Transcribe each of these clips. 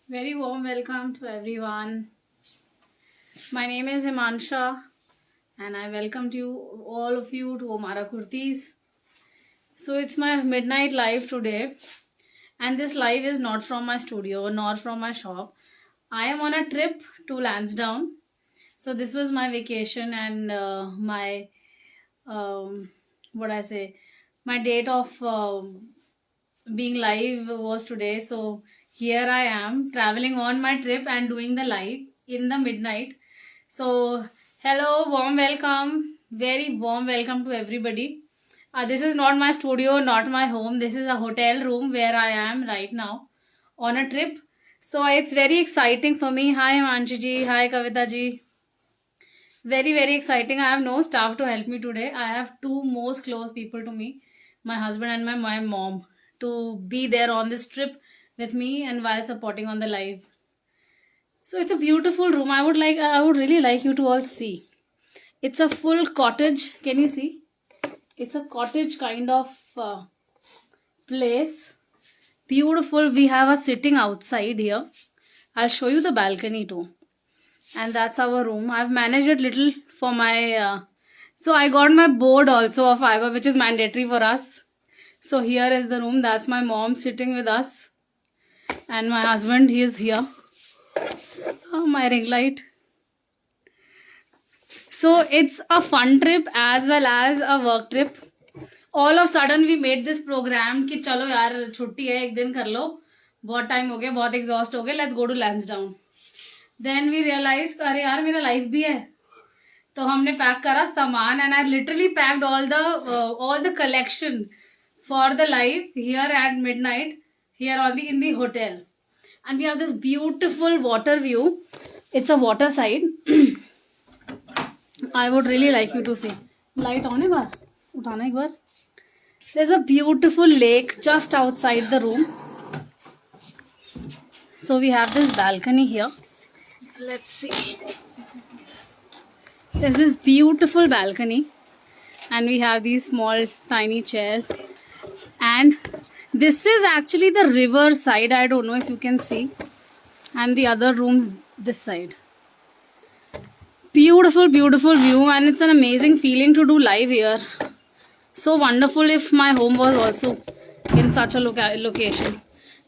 Very warm welcome to everyone. My name is Himansha and I welcome you all of you to Omara Kurtis. So it's my midnight live today, and this live is not from my studio nor from my shop. I am on a trip to Lansdowne. So this was my vacation and my what I say my date of being live was today. So here I am traveling on my trip and doing the live in the midnight. So hello, warm welcome, very warm welcome to everybody. This is not my studio, not my home. This is a hotel room where I am right now on a trip. So it's very exciting for me. Hi Himanshi ji, hi Kavita ji. Very exciting. I have no staff to help me today. I have two most close people to me, my husband and my mom, to be there on this trip with me and while supporting on the live. So it's a beautiful room. I would really like you to all see. It's a full cottage. Can you see? It's a cottage kind of place. Beautiful. We have a sitting outside here. I'll show you the balcony too. And that's our room. I've managed it little for my so I got my board also of fiber, which is mandatory for us. So here is the room. That's my mom sitting with us, and my husband, he is here. Oh, my ring light. So it's a fun trip as well as a work trip. All of sudden we made this program कि चलो यार छुट्टी है एक दिन कर लो, बहुत time हो गया, बहुत एग्जॉस्ट हो गए, let's go to Lansdowne. Then we realise अरे यार मेरा लाइफ भी है, तो हमने पैक करा सामान and I literally packed all the collection for the life here at midnight here on the in the hotel. And we have this beautiful water view. It's a water side. I would really like you to see. Light on है बार उठाना एक बार. There's a beautiful lake just outside the room. So we have this balcony here. Let's see. There's this beautiful balcony and we have these small tiny chairs, and this is actually the river side. I don't know if you can see, and the other rooms this side. Beautiful view, and it's an amazing feeling to do live here. So wonderful if my home was also in such a location.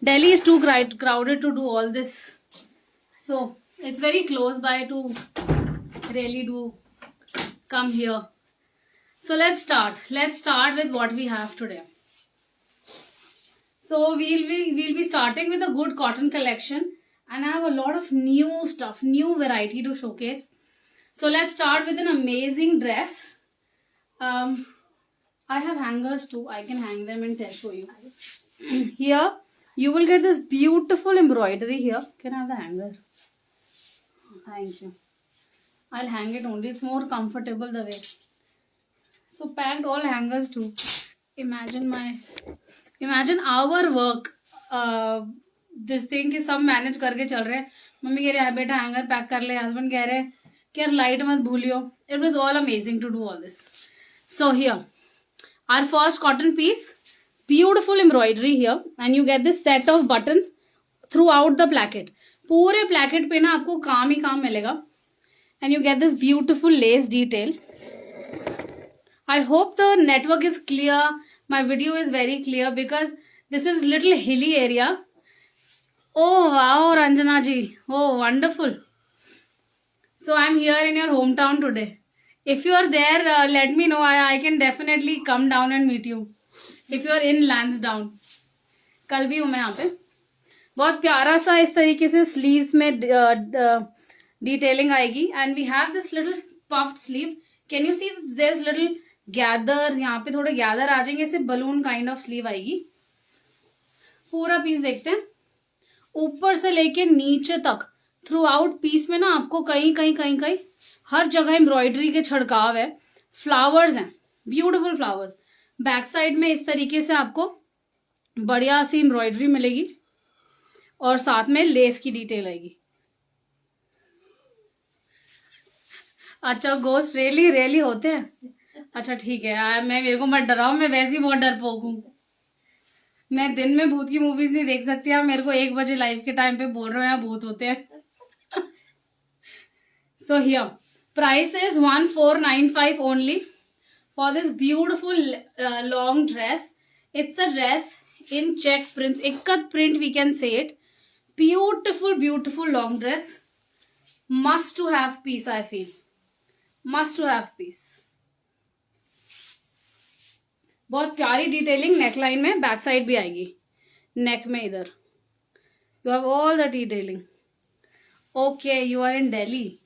Delhi is too crowded to do all this. So it's very close by to really do come here. So let's start. Let's start with what we have today. So we'll be starting with a good cotton collection, and I have a lot of new stuff, new variety to showcase. So let's start with an amazing dress. I have hangers too. I can hang them and show you. Here you will get this beautiful embroidery here. Can I have the hanger? Thank you. I'll hang it only. It's more comfortable the way. So packed all hangers too. Imagine our work. This thing कि सब manage करके चल रहे हैं. Mummy कह रही है बेटा हैंगर पैक कर ले. हस्बैंड कह रहे हैं कि यार लाइट मत भूलियो. It was all amazing to do all this. So here. Our first cotton piece, beautiful embroidery here, and you get this set of buttons throughout the placket. पूरे placket पे ना आपको काम ही काम मिलेगा, and you get this beautiful lace detail. I hope the network is clear. My video is very clear because this is little hilly area. Oh wow, Ranjana ji, oh wonderful. So I'm here in your hometown today. If you are there, let me know. I can definitely come down and meet you. If you are in Lansdowne. कल भी हूँ मैं यहाँ पे. बहुत प्यारा सा इस तरीके से sleeves में detailing आएगी. And we have this little puffed sleeve. Can you see there's little gathers. यहाँ पे थोड़े gather आ जाएंगे. इसे balloon kind of sleeve आएगी. पूरा पीस देखते हैं. ऊपर से लेके नीचे तक थ्रू आउट पीस में ना आपको कहीं हर जगह एम्ब्रॉयडरी के छिड़काव है. फ्लावर्स हैं, ब्यूटीफुल फ्लावर्स. बैक साइड में इस तरीके से आपको बढ़िया सी एम्ब्रॉयडरी मिलेगी और साथ में लेस की डिटेल आएगी. अच्छा गोस्ट रियली होते हैं. अच्छा ठीक है, मैं मेरे को मत डराओ, मैं वैसे ही बहुत डरपोक हूँ. मैं दिन में भूत की मूवीज नहीं देख सकती, आप मेरे को 1 बजे लाइव के टाइम पे बोल रहे हो यहाँ भूत होते हैं। सो here price is 1495 only for this beautiful long dress. It's a dress in check prints, ikat print we can say it. Beautiful long dress. Must to have piece, I feel. Must to have piece. बहुत प्यारी detailing neckline में, back side भी आएगी neck में इधर. You have all the detailing. Okay, you are in Delhi.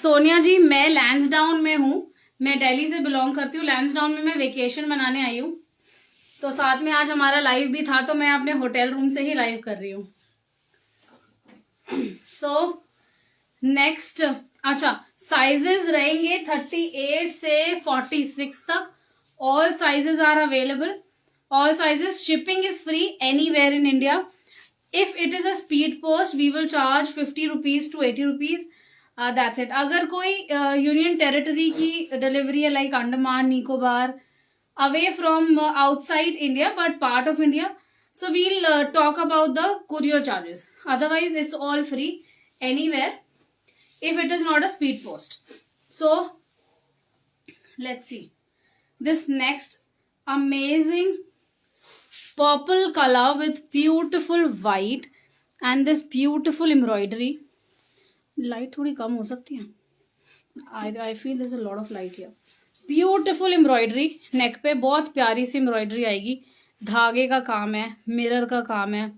Sonia ji, मैं लैंसडाउन में हूँ. मैं दिल्ली से बिलोंग करती हूँ. लैंसडाउन में मैं वेकेशन मनाने आई हूँ, तो साथ में आज हमारा लाइव भी था, तो मैं अपने होटल रूम से ही लाइव कर रही हूँ. सो नेक्स्ट, अच्छा साइजेस रहेंगे 38 से 46 तक. All sizes are available. All sizes. Shipping is free anywhere in India. If it is a speed post we will charge 50 rupees to 80 rupees. That's it. अगर कोई यूनियन टेरिटरी की delivery है, like Andaman Nicobar, away from outside India but part of India, so we'll talk about the courier charges. Otherwise it's all free anywhere if it is not a speed post. So let's see this next amazing purple color with beautiful white and this beautiful embroidery. Light थोड़ी कम हो सकती है. I feel there's a lot of light here. Beautiful embroidery. नेक पे बहुत प्यारी सी embroidery आएगी. धागे का काम है, मिरर का काम है,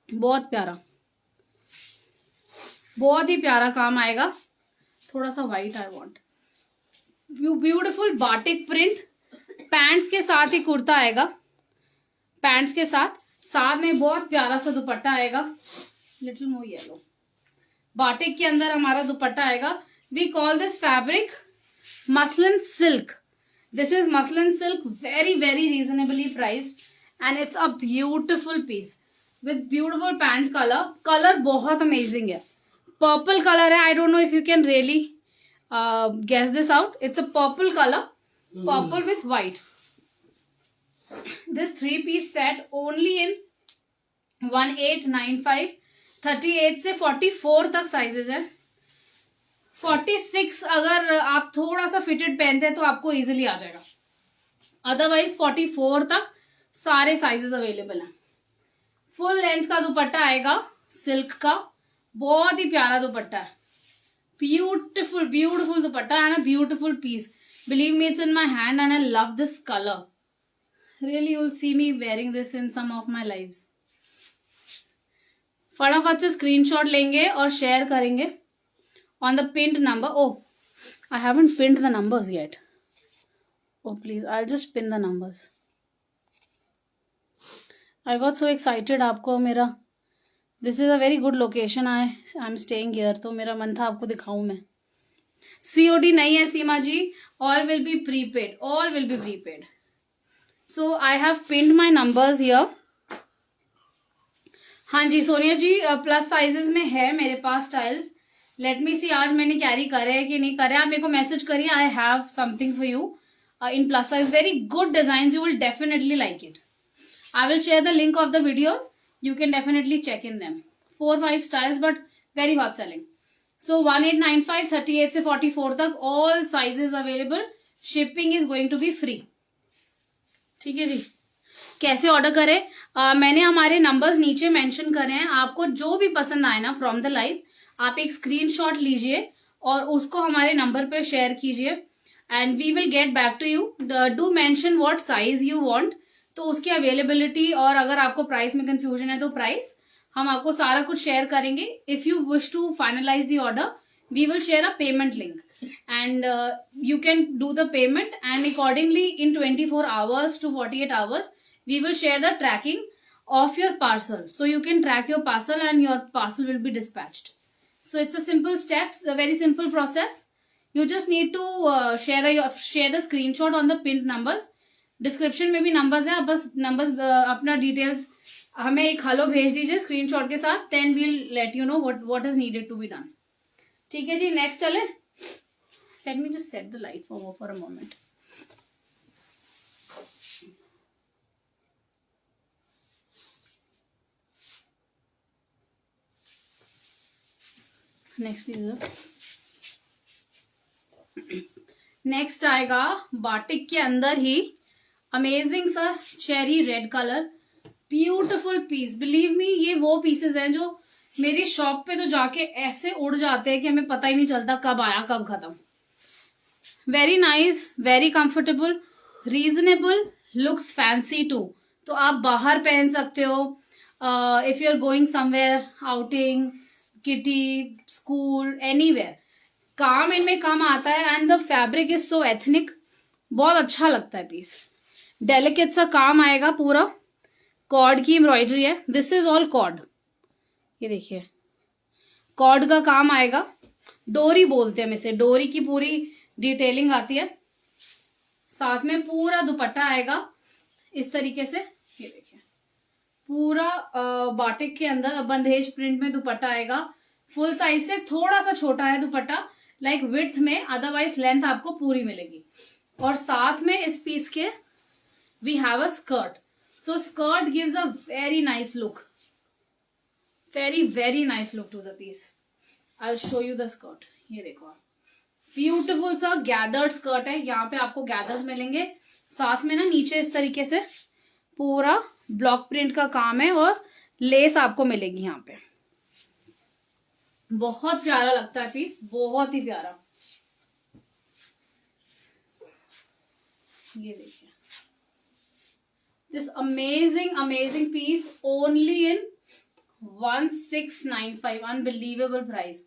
बहुत प्यारा, बहुत ही प्यारा काम आएगा. थोड़ा सा white I want. Beautiful batik print. Pants के साथ ही कुर्ता आएगा. पैंट्स के साथ में बहुत प्यारा सा दुपट्टा आएगा. Little more yellow. बाटिक के अंदर हमारा दुपट्टा आएगा. We call this fabric muslin silk. This is muslin silk. Very very reasonably priced and it's a beautiful piece with beautiful pant colour. Colour बहुत अमेजिंग है. पर्पल कलर है. I don't know if you can really guess this out. It's a purple colour, purple with white. This 3-piece set only in 1895. 38 से 44 तक sizes है. 46 अगर आप थोड़ा सा फिटेड पहनते हैं तो आपको इजिली आ जाएगा. अदरवाइज 44 तक सारे साइजेस अवेलेबल हैं. फुल लेंथ का दुपट्टा आएगा सिल्क का. बहुत ही प्यारा दुपट्टा है. Beautiful beautiful dupatta and a beautiful piece. Believe me, it's in my hand and I love this colour. Really you will see me wearing this in some of my lives. फटाफट से screenshot लेंगे और share करेंगे on the pinned number. Oh, I haven't pinned the numbers yet. Oh please, I just pin the numbers. I got so excited. आपको मेरा, this is a very good location. I am staying here, तो मेरा मन था आपको दिखाऊं मैं. COD नहीं है Seema ji. All will be prepaid. All will be prepaid. So I have pinned my numbers here. हाँ जी सोनिया जी, प्लस साइजेस में है मेरे पास स्टाइल्स. लेट मी सी आज मैंने कैरी करे है कि नहीं करे. आप मेरे को मैसेज करिए. I have something for you in plus size. Very good design. You will definitely like it. I will share the link of the videos. You can definitely check in them. 4-5 styles but very hot selling. So 1895, 38 से 44 तक all sizes available. Shipping is going to be free. ठीक है जी. कैसे order करें? मैंने हमारे numbers नीचे mention करे हैं. आपको जो भी पसंद आए ना फ्रॉम द लाइव, आप एक स्क्रीनशॉट लीजिए और उसको हमारे नंबर पे शेयर कीजिए and we will get back to you. Do mention what size you want. तो उसकी अवेलेबिलिटी और अगर आपको प्राइस में कंफ्यूजन है तो प्राइस हम आपको सारा कुछ शेयर करेंगे. If you wish to finalise the order we will share a payment link and you can do the payment and accordingly in 24 hours to 48 hours we will share the tracking of your parcel. So you can track your parcel and your parcel will be dispatched. So it's a simple steps, a very simple process. You just need to share the screenshot on the pinned numbers. Description में भी numbers है. आप बस numbers अपना details हमें एक hello भेज दीजिए स्क्रीनशॉट के साथ. Then we'll let you know what is needed to be done. ठीक है जी. नेक्स्ट चले. Let me just set the light for a moment. Next piece, next आएगा बाटिक के अंदर ही अमेजिंग सा cherry red colour, beautiful piece. Believe me, ये वो पीसेस हैं जो मेरी शॉप पे तो जाके ऐसे उड़ जाते हैं कि हमें पता ही नहीं चलता कब आया कब खत्म। Very nice, very comfortable, reasonable, looks fancy too. तो आप बाहर पहन सकते हो, if you are going somewhere, outing, kitty, school, anywhere. काम इनमें कम आता है and the fabric is so ethnic, बहुत अच्छा लगता है पीस। डेलिकेट सा काम आएगा, पूरा कॉर्ड की एम्ब्रॉयडरी है, दिस इज ऑल कॉर्ड। ये देखिए कॉर्ड का काम आएगा, डोरी बोलते हैं हम इसे, डोरी की पूरी डिटेलिंग आती है। साथ में पूरा दुपट्टा आएगा इस तरीके से, ये देखिए पूरा बाटिक के अंदर बंदेज प्रिंट में दुपट्टा आएगा। फुल साइज से थोड़ा सा छोटा है दुपट्टा, लाइक विड्थ में, अदरवाइज लेंथ आपको पूरी मिलेगी। और साथ में इस पीस के we have a skirt, so skirt gives a very nice look, very very nice look to the piece. I will show you the skirt. ये देखो आप, ब्यूटिफुल सा गैदर्ड स्कर्ट है, यहाँ पे आपको गैदर्स मिलेंगे। साथ में ना नीचे इस तरीके से पूरा ब्लॉक प्रिंट का काम है और लेस आपको मिलेगी यहाँ पे। बहुत प्यारा लगता है पीस, बहुत ही प्यारा। ये देखिए this amazing amazing piece only in 1695, unbelievable price,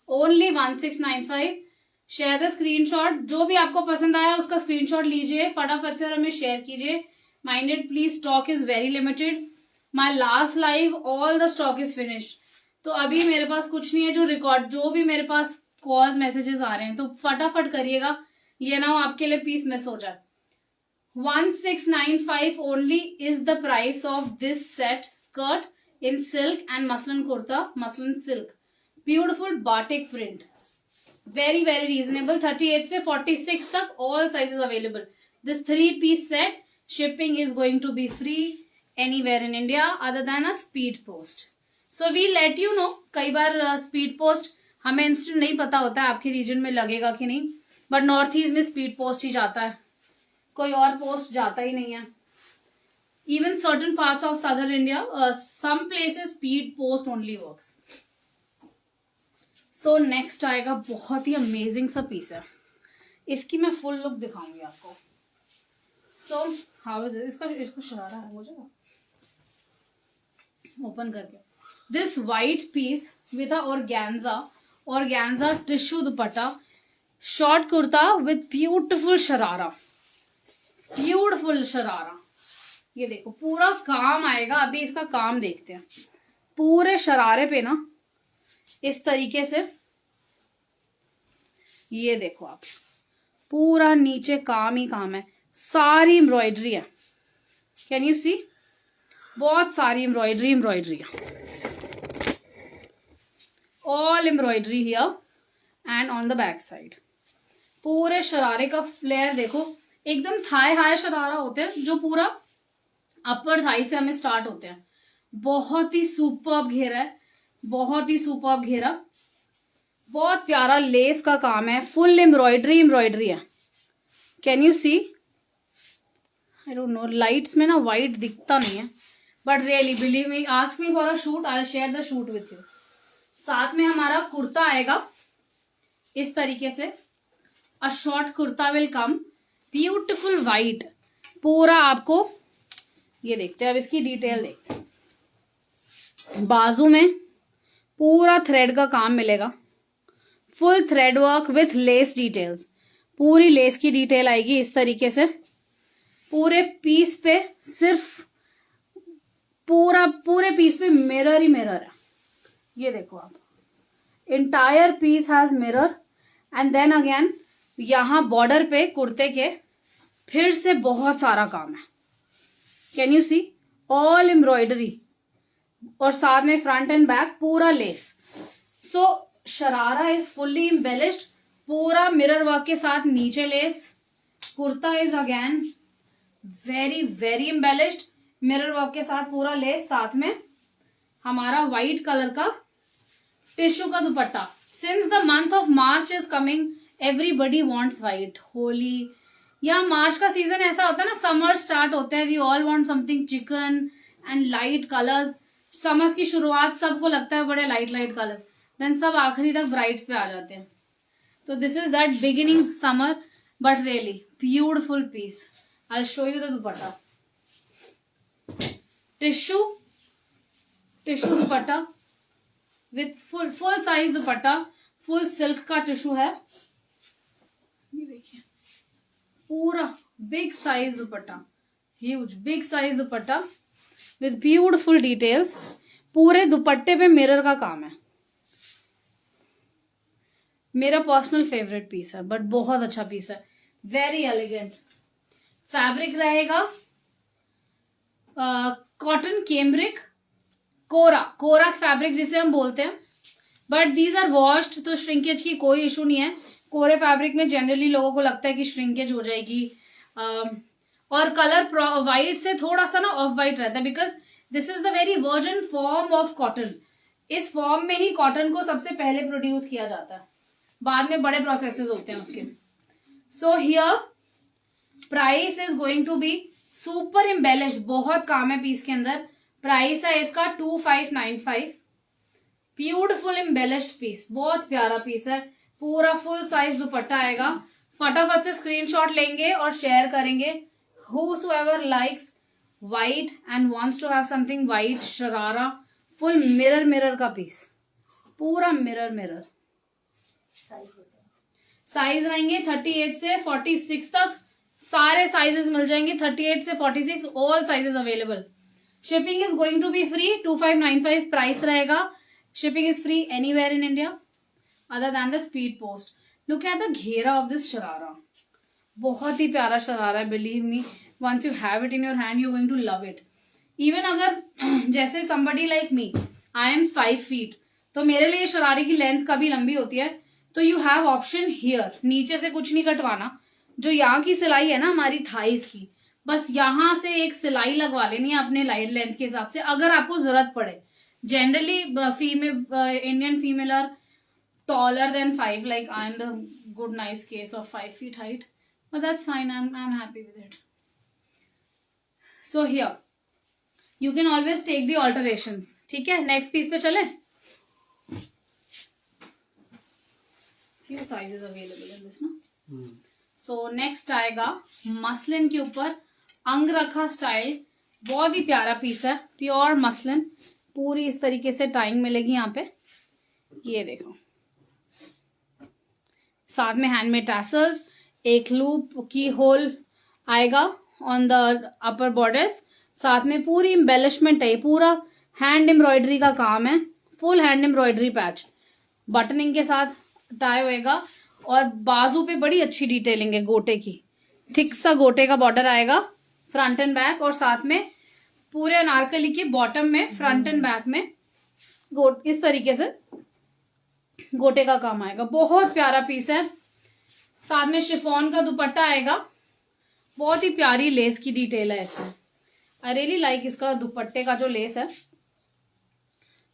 only 1695। Share the screenshot, जो भी आपको पसंद आया उसका स्क्रीनशॉट लीजिए, फटाफट से हमें शेयर कीजिए। Minded please, stock is very limited, my last live all the stock is finish. तो अभी मेरे पास कुछ नहीं है जो रिकॉर्ड, जो भी मेरे पास कॉल्स मैसेजेस आ रहे हैं, तो फटाफट करिएगा, ये ना हो आपके लिए पीस मिस हो जाए। 1695 only is the price of this set skirt in silk and muslin kurta, muslin silk, beautiful batik print, very very reasonable. 38 से 46 तक all sizes available. This 3-piece set, shipping is going to be free anywhere in India other than a speed post. So we let you know, कई बार speed post हमें instant नहीं पता होता है आपके रीजन में लगेगा कि नहीं, बट नॉर्थ ईस्ट में स्पीड पोस्ट ही जाता है, कोई और पोस्ट जाता ही नहीं है। Even certain parts of southern India, some places speed post only works. So next आएगा, बहुत ही अमेजिंग सा पीस है, इसकी मैं फुल लुक दिखाऊंगी आपको। सो हाउ इज इट, इसको शरारा है मुझे ओपन करके। This white peace with organza tissue dupatta, short kurta with beautiful sharara, beautiful sharara. ये देखो पूरा काम आएगा, अभी इसका काम देखते हैं। पूरे शरारे पे ना इस तरीके से, ये देखो आप, पूरा नीचे काम ही काम है, सारी एम्ब्रॉयडरी है, कैन यू सी, बहुत सारी एम्ब्रॉयडरी है, all embroidery here and on the back side. पूरे शरारे का फ्लेयर देखो, एकदम थाई हाई शरारा होते हैं जो पूरा अपर थाई से हमें स्टार्ट होते हैं। बहुत ही सुपर्ब घेरा है, बहुत ही सुपर्ब घेरा, बहुत प्यारा लेस का काम है, फुल एम्ब्रॉयडरी है, can you see. I don't know, lights में ना वाइट दिखता नहीं है, but really believe me, ask me for a shoot, I will share the shoot with you. साथ में हमारा कुर्ता आएगा इस तरीके से, a short kurta will come, beautiful white, पूरा आपको, ये देखते हैं अब इसकी डिटेल देखते हैं। बाजू में पूरा थ्रेड का काम मिलेगा, full thread work with less details, पूरी लेस की डिटेल आएगी इस तरीके से। पूरे पीस पे सिर्फ पूरे पीस पे मिरर ही मिरर है, ये देखो आप, entire piece has mirror. And then again यहाँ बॉर्डर पे कुर्ते के फिर से बहुत सारा काम है, can you see, all embroidery, और साथ में फ्रंट एंड बैक पूरा lace. So sharara is fully embellished, पूरा मिरर वर्क के साथ नीचे lace. Kurta is again very very embellished, mirror work के साथ पूरा लेस, साथ में हमारा व्हाइट कलर का टिश्यू का दुपट्टा, Since the month of March is coming, everybody wants white. Holi या मार्च का सीजन ऐसा होता है ना, समर स्टार्ट होता है, we all want something chikan and light colours. Summer की शुरुआत सबको लगता है बड़े लाइट लाइट कलर्स, देन सब आखिरी तक ब्राइट्स पे आ जाते हैं. तो this is that beginning summer, but really beautiful piece. I will show you the dupatta. Tissue dupatta with full size dupatta, full silk का टिश्यू है. ये देखिए पूरा big size dupatta, huge big size dupatta with beautiful details. पूरे दुपट्टे पे मिरर का काम है. मेरा पर्सनल फेवरेट पीस है, बट बहुत अच्छा पीस है. Very elegant. फैब्रिक रहेगा कॉटन केम्ब्रिक, कोरा फैब्रिक जिसे हम बोलते हैं, बट दीज आर वॉश्ड, तो श्रिंकेज की कोई इशू नहीं है. कोरे फैब्रिक में जनरली लोगों को लगता है कि श्रिंकेज हो जाएगी, और कलर व्हाइट से थोड़ा सा ना ऑफ व्हाइट रहता है, because this is the very virgin form of cotton. इस फॉर्म में ही कॉटन को सबसे पहले प्रोड्यूस किया जाता है, बाद में बड़े प्रोसेसेस होते हैं उसके. So here price is going to be super embellished. बहुत काम है पीस के अंदर. प्राइस है इसका 2595. ब्यूटिफुल एम्बेलिश्ड पीस, बहुत प्यारा पीस है. पूरा फुल साइज दुपट्टा आएगा. फटाफट से स्क्रीनशॉट लेंगे और शेयर करेंगे. Whosoever likes white and wants to have something white sharara, full mirror का पीस, पूरा मिरर. साइज रहेंगे 38 से 46 तक. सारे साइजेस मिल जाएंगे. 38 से 46 all sizes available. Shipping is going to be free. 2595 price रहेगा. Shipping is free anywhere in India other than the speed post. Look at the घेरा ऑफ दिस शरारा. बहुत ही प्यारा शरारा है. Believe me, once you have it in your hand you going to love it. Even अगर जैसे somebody like me, I am 5 feet, तो मेरे लिए शरारे की लेंथ कभी लंबी होती है, तो यू हैव ऑप्शन हियर. नीचे से कुछ नहीं कटवाना. जो यहाँ की सिलाई है ना हमारी थाइस की, बस यहाँ से एक सिलाई लगवा लेनी है अपने लेंथ के हिसाब से, अगर आपको जरूरत पड़े. Generally Indian female are taller than 5, like I'm the good nice case of 5 feet height, but that's fine. I'm happy with it. So here you can always take the alterations. ठीक है, next piece पे चले. Few sizes available in this, no? So next आएगा muslin के ऊपर अंगरखा style. बहुत ही प्यारा पीस है, प्योर मसलिन. पूरी इस तरीके से टाइंग मिलेगी यहाँ पे. ये देखो, साथ में हैंडमेड टैसल्स, एक लूप की होल आएगा ऑन द अपर बॉर्डर्स. साथ में पूरी एम्बेलिशमेंट है. पूरा हैंड एम्ब्रॉयडरी का काम है. Full hand embroidery patch buttoning के साथ टाई होएगा. और बाजू पे बड़ी अच्छी डिटेलिंग है गोटे की. थिक सा गोटे का बॉर्डर आएगा फ्रंट एंड बैक. और साथ में पूरे अनारकली के बॉटम में फ्रंट एंड बैक में इस तरीके से गोटे का काम आएगा. बहुत प्यारा पीस है. साथ में शिफॉन का दुपट्टा आएगा. बहुत ही प्यारी लेस की डिटेल है इसमें. आई रियली लाइक इसका दुपट्टे का जो लेस है.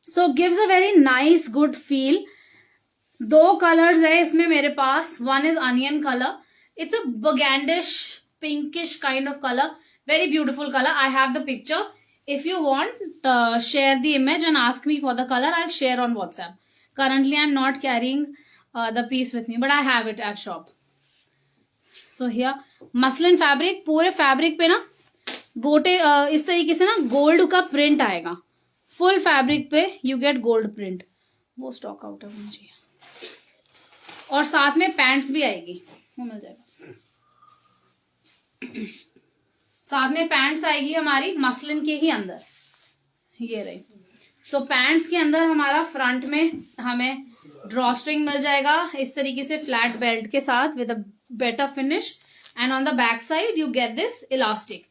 So gives a very nice good feel. 2 colours है इसमें मेरे पास. One is onion colour. It's a burgundish pinkish kind of colour. Very beautiful colour. I have the picture. If you want share the image and ask me for the colour, I will share on WhatsApp. Currently I'm not carrying the piece with me, but I have it at shop. So here muslin fabric. पूरे fabric पे ना गोटे इस तरीके से ना gold का print आएगा. फुल फैब्रिक पे यू गेट गोल्ड प्रिंट. वो स्टॉक आउट है मुझे. और साथ में पैंट्स भी आएगी, वो मिल जाएगा. साथ में पैंट्स आएगी हमारी मसलिन के ही अंदर. ये रही. सो पैंट्स के अंदर हमारा फ्रंट में हमें ड्रॉ स्ट्रिंग मिल जाएगा इस तरीके से फ्लैट बेल्ट के साथ with a better finish. And on the back side you get this elastic.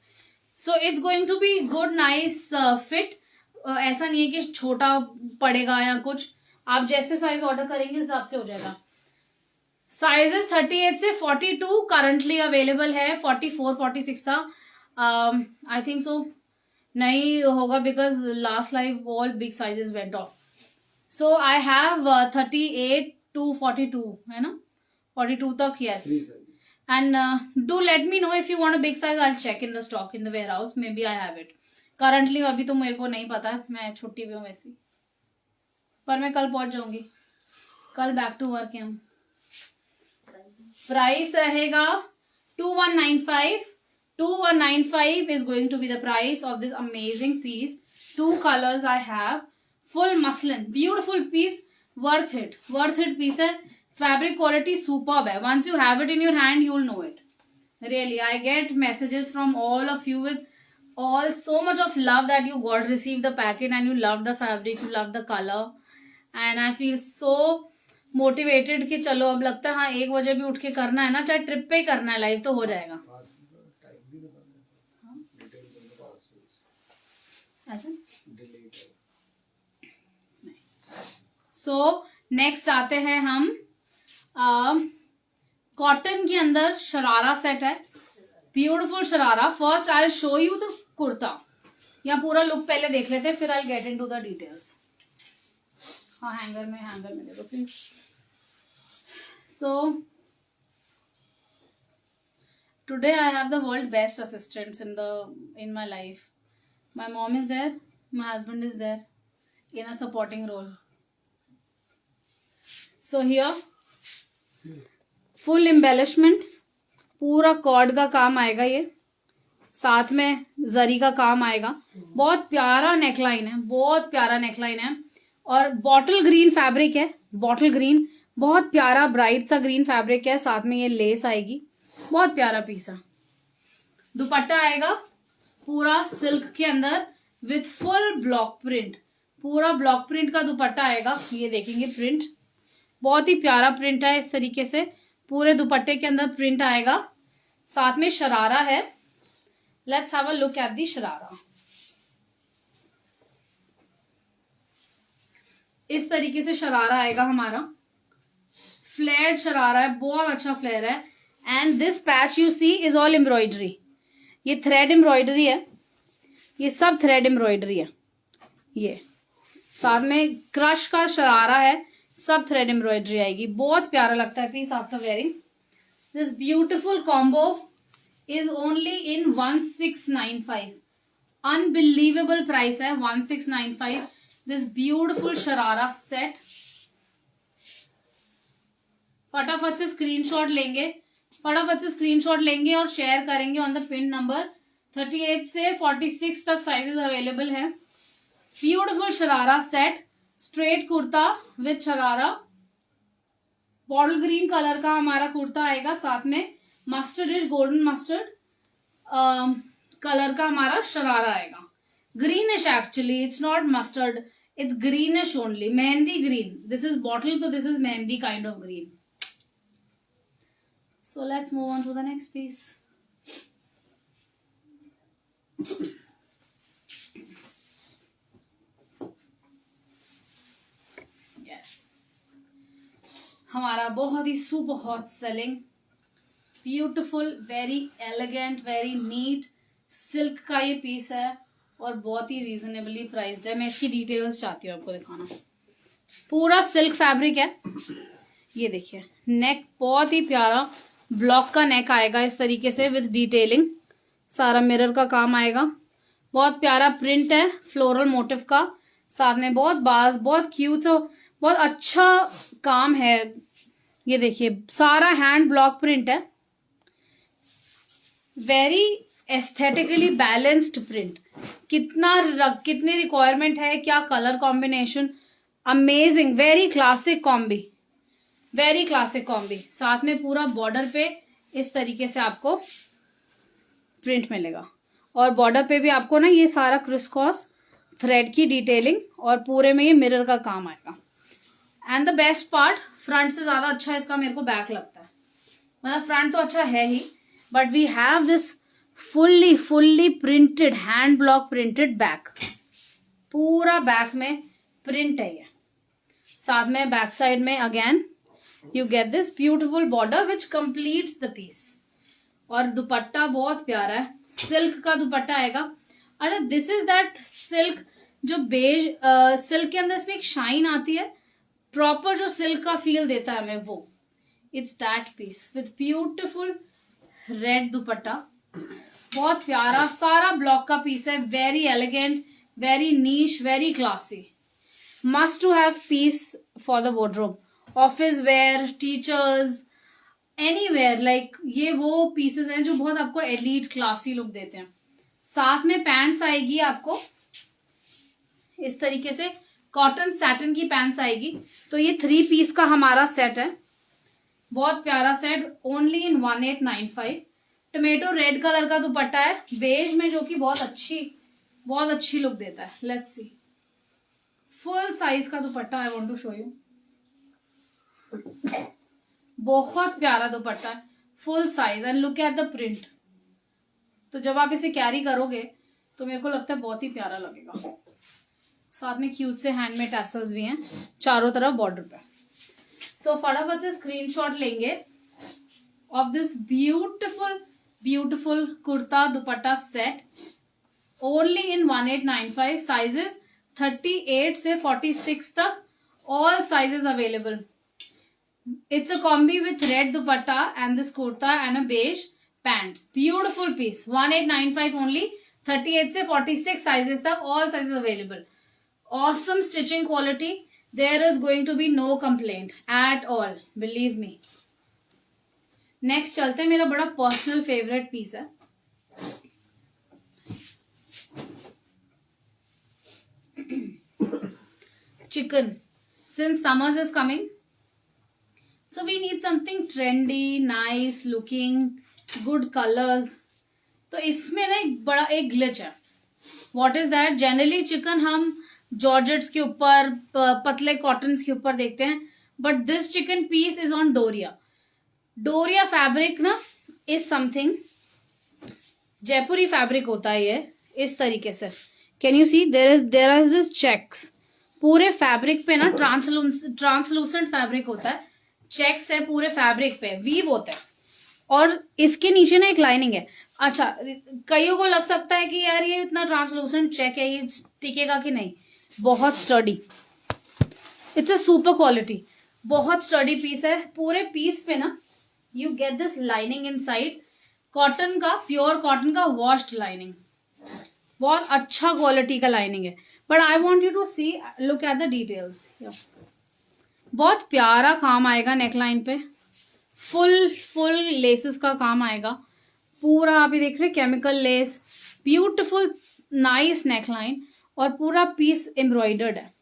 So it's going to be good nice fit. ऐसा नहीं है कि छोटा पड़ेगा या कुछ. आप जैसे साइज ऑर्डर करेंगे उस हिसाब से हो जाएगा. साइजेस 38 से 42 करंटली अवेलेबल है. 44 46 था. आई थिंक सो नहीं होगा because last live all big sizes went of. So I have 38 242 है ना, 42 तक. Yes. And do let me know if you want a big size. I'll check in the stock in the warehouse. Maybe I have it. Currently अभी तो मेरे को नहीं पता, मैं छुट्टी पे हूँ वैसी, पर मैं कल पहुंच जाऊंगी. कल बैक टू वर्क है हम. प्राइस रहेगा 2195. 2195 is going to be the price of this amazing piece. 2 colors I have. Full muslin, beautiful piece. Worth it piece है. Fabric quality superb है. Once you have it in your hand, you will know it. Really, I get messages from all of you with all so much of love that you got received the packet and you love the fabric, you love the color, and I feel so motivated कि चलो अब लगता है हाँ 1 बजे भी उठ के करना है ना, चाहे ट्रिप पे ही करना है, लाइव तो हो जाएगा. ऐसा. सो नेक्स्ट आते हैं हम कॉटन के अंदर शरारा सेट है. Beautiful sharara. First I will show you the kurta. या पूरा लुक पहले देख लेते हैं, फिर I get into the details. हाँ हैंगर में दे दो please. So today I have the world best assistants in my life. My mom is there, my husband is there in a supporting role. So here full embellishments, पूरा cord का काम आएगा, ये साथ में जरी का काम आएगा. बहुत प्यारा नेकलाइन है, बहुत प्यारा नेकलाइन है. और बॉटल ग्रीन फैब्रिक है. बॉटल ग्रीन बहुत प्यारा ब्राइट सा ग्रीन फैब्रिक है. साथ में ये लेस आएगी. बहुत प्यारा पीस है. दुपट्टा आएगा पूरा सिल्क के अंदर विथ फुल ब्लॉक प्रिंट. पूरा ब्लॉक प्रिंट का दुपट्टा आएगा. ये देखेंगे प्रिंट, बहुत ही प्यारा प्रिंट है. इस तरीके से पूरे दुपट्टे के अंदर प्रिंट आएगा. साथ में शरारा है. Let's have a look at the sharara. इस तरीके से शरारा आएगा हमारा. फ्लेयर्ड शरारा है, बहुत अच्छा फ्लेयर है. And this patch you see is all embroidery. ये थ्रेड एम्ब्रॉयडरी है, ये सब थ्रेड एम्ब्रॉयडरी है. ये साथ में क्रश का शरारा है, सब थ्रेड एम्ब्रॉयडरी आएगी. बहुत प्यारा लगता है piece after wearing. This beautiful combo is only in 1695. Unbelievable price है 1695. This beautiful sharara set. फटाफट से स्क्रीनशॉट लेंगे और शेयर करेंगे ऑन द पिन नंबर. 38 से 46 तक साइजेस अवेलेबल हैं. Beautiful sharara set. Straight kurta with sharara. Bottle green colour का हमारा कुर्ता आएगा. साथ में मस्टर्डिश गोल्डन मस्टर्ड कलर का हमारा शरारा आएगा. Greenish actually, it's not mustard, it's greenish only. Mehndi green. This is bottle, तो this is mehndi kind of green. So let's move on to the next piece. Yes. हमारा बहुत ही super hot selling, beautiful, very elegant, very neat silk का ये piece है और बहुत ही reasonably priced है. मैं इसकी डिटेल्स चाहती हूँ आपको दिखाना. पूरा सिल्क फैब्रिक है. ये देखिए नेक बहुत ही प्यारा ब्लॉक का नेक आएगा इस तरीके से विद डिटेलिंग. सारा मिरर का काम आएगा. बहुत प्यारा प्रिंट है फ्लोरल मोटिव का. साथ में बहुत बाज, बहुत क्यूट, बहुत अच्छा काम है. ये देखिए सारा हैंड ब्लॉक प्रिंट है. Very aesthetically balanced print. कितनी रिक्वायरमेंट है, क्या colour combination, amazing. Very classic combi, very classic combi. साथ में पूरा बॉर्डर पे इस तरीके से आपको प्रिंट मिलेगा. और बॉर्डर पे भी आपको ना ये सारा क्रिसक्रॉस थ्रेड की डिटेलिंग और पूरे में ये मिरर का काम आएगा. And the best part, front से ज्यादा अच्छा इसका मेरे को बैक लगता है. मतलब फ्रंट तो अच्छा है ही, but we have this fully printed hand block printed back. पूरा बैक में प्रिंट है ये. साथ में बैक साइड में again you get this beautiful border which completes the piece. और दुपट्टा बहुत प्यारा है. सिल्क का दुपट्टा आएगा. अच्छा, दिस इज दैट सिल्क जो बेज सिल्क के अंदर इसमें एक शाइन आती है. प्रॉपर जो सिल्क का फील देता है हमें वो, it's that piece with beautiful red dupatta. बहुत प्यारा सारा ब्लॉक का पीस है, very elegant, very niche, very classy, must to have piece for the wardrobe, office wear, teachers, anywhere. Like ये वो पीसेस हैं जो बहुत आपको एलीट क्लासी लुक देते हैं। साथ में पैंट्स आएगी आपको इस तरीके से, कॉटन सैटिन की पैंट्स आएगी। तो ये 3 पीस का हमारा सेट है, बहुत प्यारा set, only in 1895। Tomato red colour का दुपट्टा है बेज में, जो कि बहुत अच्छी लुक देता है। लेट्स सी, फुल साइज का dupatta, I want to show you. बहुत प्यारा दुपट्टा है, full size, and look at the print. तो जब आप इसे कैरी करोगे तो मेरे को लगता है बहुत ही प्यारा लगेगा। साथ में क्यूट से हैंडमेड टैसल्स भी हैं चारों तरफ बॉर्डर पे। सो फटाफट से स्क्रीनशॉट लेंगे of this beautiful kurta dupatta set, only in 1895। Sizes 38 से 46 तक, all sizes available. It's a combi with red dupatta and this kurta and a beige pants. Beautiful piece. 1895 only. 38 से 46 sizes तक, all sizes available. Awesome stitching quality. There is going to be no complaint at all. Believe me. Next चलते हैं, मेरा बड़ा personal favorite piece है। Chicken. Since summers is coming, so we need something trendy, nice looking, good colors. तो इसमें ना एक glitch है। What is that? Generally chikan हम जॉर्जेट्स के ऊपर, पतले कॉटन्स के ऊपर देखते हैं, but this chikan piece is on doria fabric ना, इज समथिंग, जयपुरी फैब्रिक होता है ये इस तरीके से। Can you see, there is this checks पूरे फैब्रिक पे ना, ट्रांसलूसेंट फैब्रिक होता है, चेक्स है पूरे फैब्रिक पे, वीव होता है, और इसके नीचे ना एक लाइनिंग है। अच्छा, कईयों को लग सकता है कि यार ये इतना ट्रांसलूसेंट चेक है, ये टिकेगा कि नहीं। बहुत sturdy, it's a super quality, बहुत स्टडी पीस है। पूरे पीस पे ना you get this lining inside, cotton का, प्योर कॉटन का वॉश्ड लाइनिंग, बहुत अच्छा क्वालिटी का लाइनिंग है। But I want you to see, look at the details. बहुत प्यारा काम आएगा नेकलाइन पे, फुल लेसेस का काम आएगा पूरा। आप ये देख रहे हैं, chemical less, beautiful nice neckline, और पूरा पीस एम्ब्रॉयडर्ड है।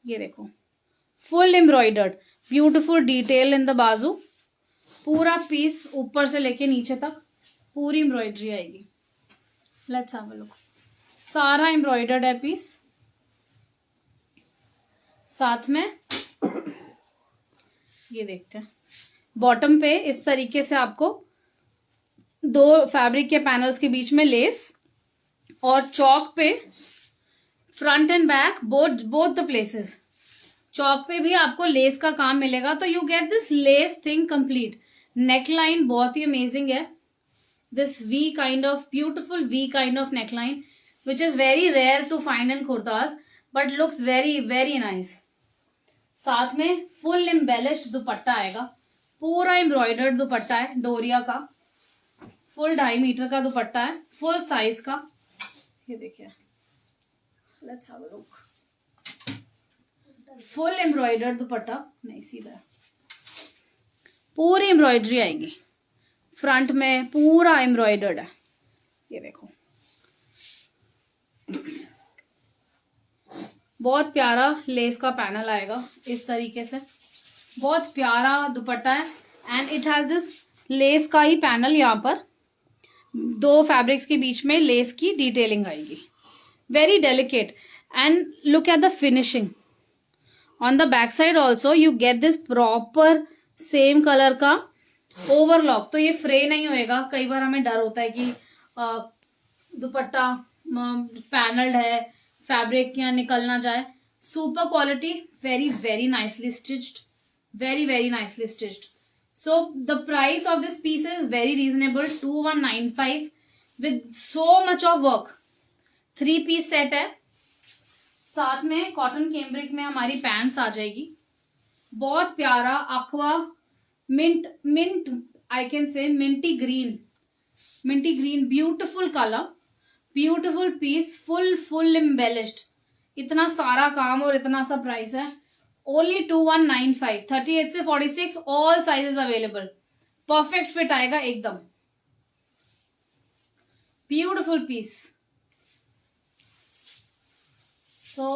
ये देखो, full embroidered, beautiful detail in the बाजू, पूरा पीस ऊपर से लेके नीचे तक पूरी एम्ब्रॉयडरी आएगी। लेट्स हैव अ लुक, सारा एम्ब्रॉयडर्ड है पीस। साथ में ये देखते हैं, बॉटम पे इस तरीके से आपको 2 फैब्रिक के पैनल्स के बीच में लेस, और चौक पे front and back both the places, चौक पे भी आपको लेस का काम मिलेगा। तो you get this lace thing complete. Neckline बहुत ही अमेजिंग है, this V kind of beautiful V kind of neckline, which is very rare to find in kurtas, but looks very nice. साथ में फुल एम्बेलिश्ड दुपट्टा आएगा, पूरा एम्ब्रॉयडर्ड दुपट्टा है डोरिया का, फुल 2.5 मीटर का दुपट्टा है, फुल साइज का। ये देखिए, let's have a look, full embroidered दुपट्टा, नहीं सीधा, पूरी एम्ब्रॉयडरी आएगी फ्रंट में, पूरा एम्ब्रॉयडर्ड है। ये देखो, बहुत प्यारा लेस का पैनल आएगा इस तरीके से, बहुत प्यारा दुपट्टा है, and it has this less का ही पैनल, यहाँ पर 2 फैब्रिक्स के बीच में लेस की डिटेलिंग आएगी, very delicate. And look at the finishing on the back side also, you get this proper same colour का ओवरलॉक। तो ये फ्रे नहीं होएगा, कई बार हमें डर होता है कि दुपट्टा पैनल्ड है, फैब्रिक यहाँ निकल ना जाए। Super quality, very nicely stitched, very nicely stitched. So the price of this piece is very reasonable, 2195 with so much of work. 3 piece set है, साथ में कॉटन कैम्ब्रिक में हमारी पैंट्स आ जाएगी, बहुत प्यारा aqua mint I can say minty green, beautiful color, beautiful piece, full embellished. इतना सारा काम और इतना सा प्राइस है. Only 2195. 38 से 46 all sizes available. Perfect fit आएगा एकदम. Beautiful piece. So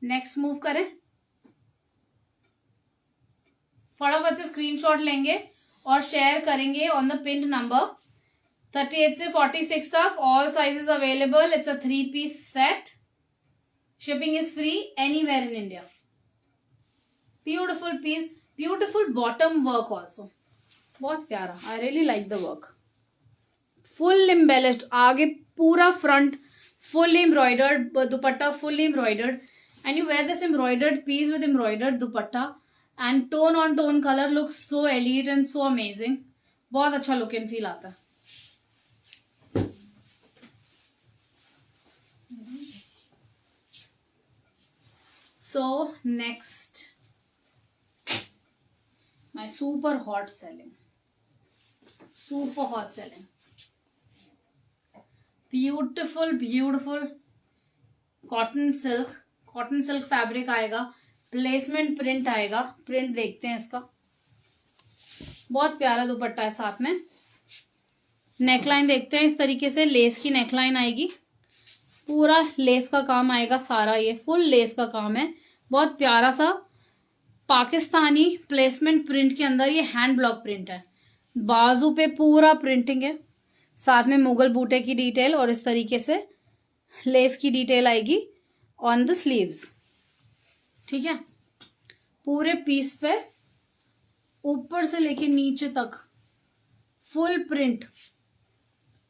next move करें. फटाफट से स्क्रीनशॉट लेंगे और शेयर करेंगे ऑन द पिन नंबर. 38 से 46 तक all sizes available. It's a 3-piece set. Shipping is free anywhere in India. Beautiful piece, beautiful bottom work also. बहुत प्यारा. I really like the work. Full embellished. आगे पूरा front full embroidered dupatta, full embroidered. And you wear this embroidered piece with embroidered dupatta. And tone on tone colour looks so elite and so amazing. बहुत अच्छा look and feel आता है. So next, my super hot selling, beautiful cotton silk fabric आएगा. Placement print आएगा. Print देखते हैं इसका. बहुत प्यारा दुपट्टा है. साथ में नेकलाइन देखते हैं. इस तरीके से लेस की नेकलाइन आएगी. पूरा लेस का काम आएगा सारा. ये फुल लेस का काम है. बहुत प्यारा सा पाकिस्तानी प्लेसमेंट प्रिंट के अंदर ये हैंड ब्लॉक प्रिंट है. बाजू पे पूरा प्रिंटिंग है. साथ में मुगल बूटे की डिटेल और इस तरीके से लेस की डिटेल आएगी ऑन द स्लीव्स. ठीक है. पूरे पीस पे ऊपर से लेके नीचे तक फुल प्रिंट,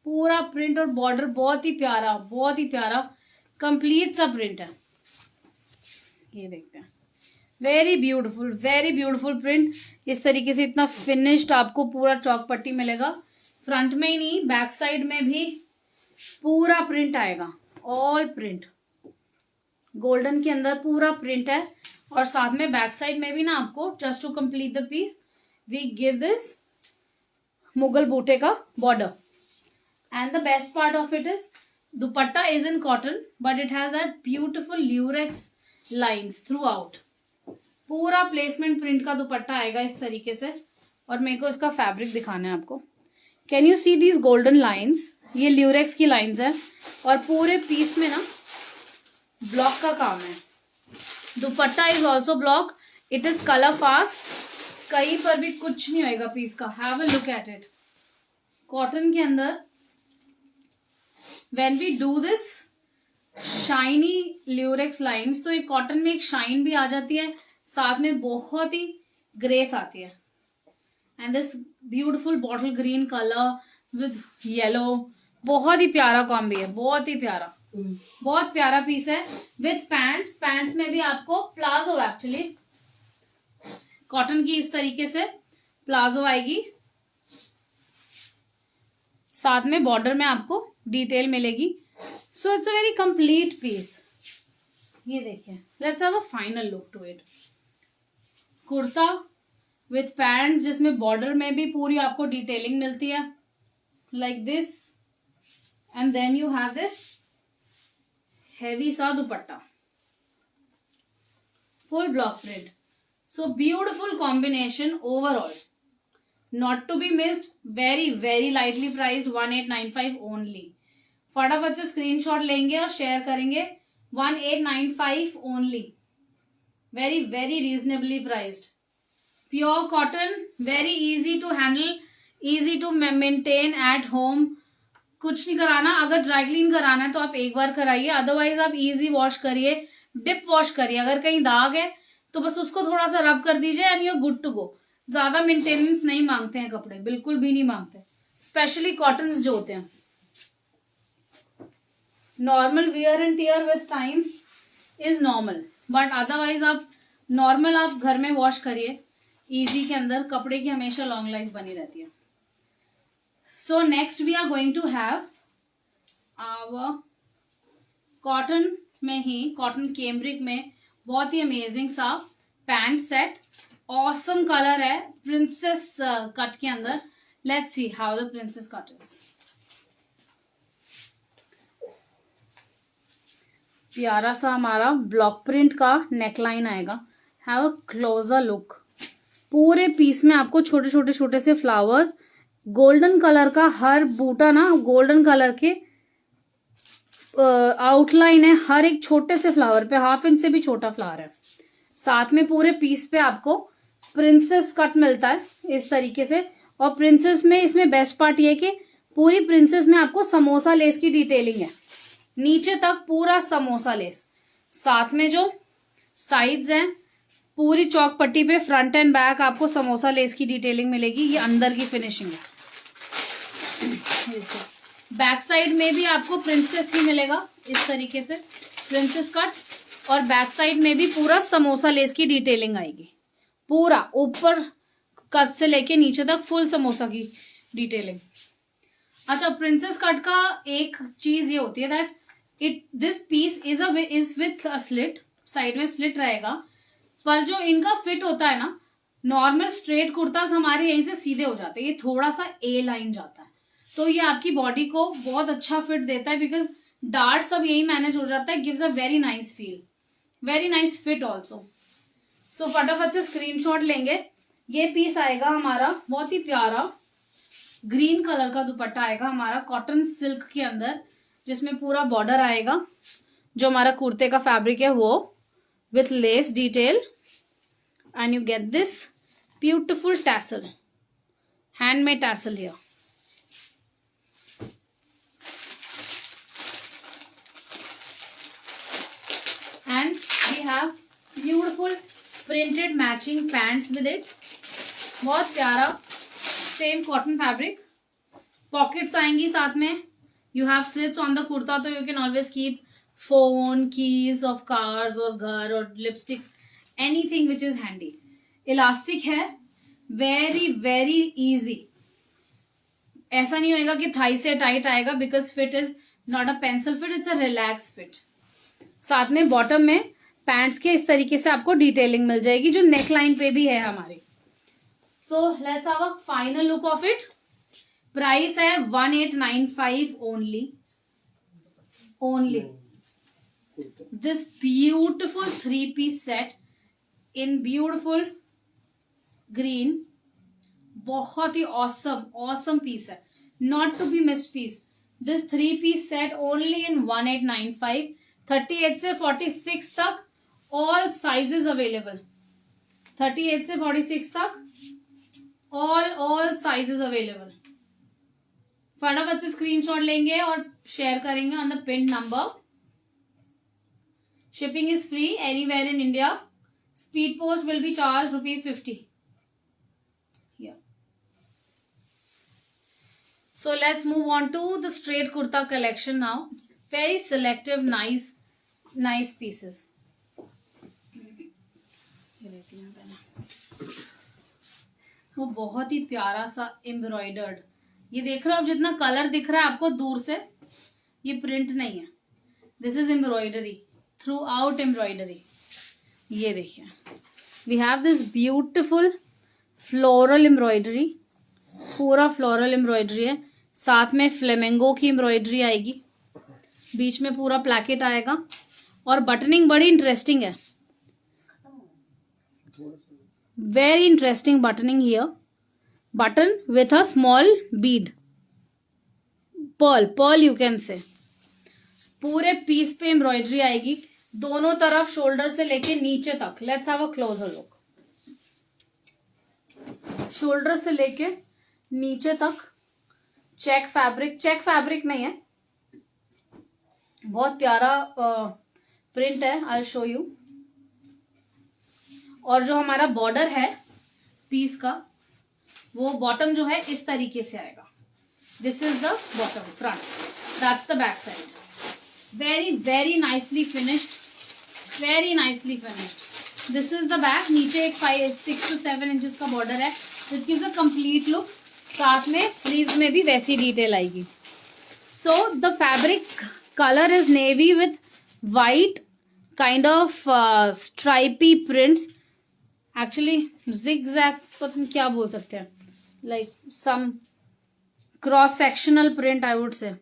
पूरा प्रिंट और बॉर्डर बहुत ही प्यारा कंप्लीट सा प्रिंट है. ये देखते हैं. Very beautiful print. इस तरीके से इतना फिनिश्ड आपको पूरा चौक पट्टी मिलेगा. फ्रंट में ही नहीं, बैक साइड में भी पूरा प्रिंट आएगा. ऑल प्रिंट गोल्डन के अंदर पूरा प्रिंट है. और साथ में बैक साइड में भी ना आपको just to complete the piece we give this Mughal बूटे का border. And the best part of it is dupatta is in cotton but it has that beautiful lurex lines throughout. पूरा प्लेसमेंट प्रिंट का दुपट्टा आएगा इस तरीके से. और मेरे को इसका फैब्रिक दिखाना है आपको. Can you see these golden lines? ये ल्यूरेक्स की लाइंस है. और पूरे पीस में ना ब्लॉक का काम है. दुपट्टा is also block. It is colour fast. कहीं पर भी कुछ नहीं होएगा पीस का. Have a look at it. Cotton के अंदर when we do this shiny lurex lines तो एक कॉटन में एक शाइन भी आ जाती है. साथ में बहुत ही ग्रेस आती है. And this beautiful bottle green colour with yellow. बहुत ही प्यारा कॉम्बी है. बहुत प्यारा पीस है. विथ पैंट्स में भी आपको प्लाजो, एक्चुअली कॉटन की इस तरीके से प्लाजो आएगी. साथ में बॉर्डर में आपको डिटेल मिलेगी. So it's a very complete piece. ये देखिए. Let's have a final look to it. Kurta with pant जिसमें बॉर्डर में भी पूरी आपको डिटेलिंग मिलती है like this. And then you have this heavy सा dupatta, full block print. So beautiful combination overall. Not to be missed. Very lightly priced. 1895 only. फटाफट से स्क्रीनशॉट लेंगे और शेयर करेंगे. 1895 only. Very reasonably priced. Pure cotton. Very easy to handle. Easy to maintain at home. कुछ नहीं कराना. अगर dry clean कराना है तो आप एक बार कराइए. अदरवाइज आप इजी वॉश करिए, डिप वॉश करिए. अगर कहीं दाग है तो बस उसको थोड़ा सा रब कर दीजिए and you are good to go. ज्यादा मेंटेनेंस नहीं मांगते हैं कपड़े. बिल्कुल भी नहीं मांगते. स्पेशली कॉटन्स जो होते हैं. Normal wear and tear with time is normal. But otherwise आप नॉर्मल आप घर में वॉश करिए. इजी के अंदर कपड़े की हमेशा लॉन्ग लाइफ बनी रहती है. So next we are going to have our cotton में ही, कॉटन कैम्ब्रिक में बहुत ही अमेजिंग सा पैंट सेट ऑसम कलर है प्रिंसेस कट के अंदर. Let's see how the princess cut is. प्यारा सा हमारा ब्लॉक प्रिंट का नेकलाइन आएगा. Have a closer look. पूरे पीस में आपको छोटे छोटे छोटे से फ्लावर्स, गोल्डन कलर का हर बूटा ना गोल्डन कलर के आउटलाइन है हर एक छोटे से फ्लावर पे. 1/2 इंच से भी छोटा फ्लावर है. साथ में पूरे पीस पे आपको प्रिंसेस कट मिलता है इस तरीके से. और प्रिंसेस में इसमें बेस्ट पार्ट ये कि पूरी प्रिंसेस में आपको समोसा लेस की डिटेलिंग है. नीचे तक पूरा समोसा लेस. साथ में जो साइड्स हैं पूरी चौक पट्टी पे फ्रंट एंड बैक आपको समोसा लेस की डिटेलिंग मिलेगी. ये अंदर की फिनिशिंग है. बैक साइड में भी आपको प्रिंसेस ही मिलेगा इस तरीके से, प्रिंसेस कट. और बैक साइड में भी पूरा समोसा लेस की डिटेलिंग आएगी. पूरा ऊपर कट से लेके नीचे तक फुल समोसा की डिटेलिंग. अच्छा, प्रिंसेस कट का एक चीज ये होती है that this piece is with a slit. Side में स्लिट रहेगा. पर जो इनका फिट होता है ना, नॉर्मल स्ट्रेट कुर्तास हमारे यहीं से सीधे हो जाते हैं. ये थोड़ा सा ए लाइन जाता है. तो ये आपकी बॉडी को बहुत अच्छा फिट देता है बिकॉज डार्ट सब यही मैनेज हो जाता है. Gives a very nice feel, very nice fit also. So फटाफट से स्क्रीनशॉट लेंगे. ये पीस आएगा हमारा बहुत ही प्यारा ग्रीन कलर का दुपट्टा आएगा हमारा कॉटन सिल्क के अंदर, जिसमें पूरा बॉर्डर आएगा. जो हमारा कुर्ते का फैब्रिक है वो with less detail. And you get this beautiful tassel, handmade tassel here. And we have beautiful printed matching pants with it. बहुत प्यारा सेम कॉटन फैब्रिक. पॉकेट्स आएंगी साथ में. You have slits on the kurta, तो you can always keep phone, keys of cars और घर और lipsticks, anything which is handy. Elastic है, वेरी वेरी इजी. ऐसा नहीं होएगा कि थाई से टाइट आएगा because fit is not a pencil fit, it's a relax fit. साथ में बॉटम में पैंट्स के इस तरीके से आपको डिटेलिंग मिल जाएगी जो नेक लाइन पे भी है हमारी. So let's have a final look of it. Price है 1895 only. This beautiful 3-piece set in beautiful green. बहुत ही ऑसम पीस है, not to be missed piece. This 3-piece set only in 1895. 38 से 46 तक ऑल साइजेस अवेलेबल. 38 से 46 तक all sizes available. फटाफट से स्क्रीनशॉट लेंगे और शेयर करेंगे on the pin number. Shipping is free anywhere in India. Speed post will be charge ₹50. So let's move on to the straight kurta collection now. Very selective, nice pieces. वो बहुत ही प्यारा सा embroidered. ये देख रहे हो आप, जितना कलर दिख रहा है आपको दूर से, ये प्रिंट नहीं है. This is embroidery, throughout embroidery. ये देखिए, we have this beautiful floral embroidery. पूरा फ्लोरल एम्ब्रॉयडरी है. साथ में फ्लेमेंगो की एम्ब्रॉयडरी आएगी. बीच में पूरा प्लैकेट आएगा. और बटनिंग बड़ी इंटरेस्टिंग है. Very interesting buttoning here. Button with a small bead, pearl you can say. पूरे पीस पे एम्ब्रॉयडरी आएगी दोनों तरफ, शोल्डर से लेके नीचे तक. Let's have a closer look. Shoulder से लेके नीचे तक चेक फैब्रिक नहीं है, बहुत प्यारा प्रिंट है. आई विल शो यू. और जो हमारा बॉर्डर है पीस का, वो बॉटम जो है इस तरीके से आएगा. This is the bottom. Front, that's the back side. Very very nicely finished, very nicely finished. This is the back. नीचे एक 6 to 7 इंचेस का बॉर्डर है, विच गिव्स अ कंप्लीट लुक. साथ में स्लीव्स में भी वैसी डिटेल आएगी. So the fabric colour is navy with white kind of stripy prints. Actually zigzag तो तुम क्या बोल सकते हैं, like some cross sectional print I would say.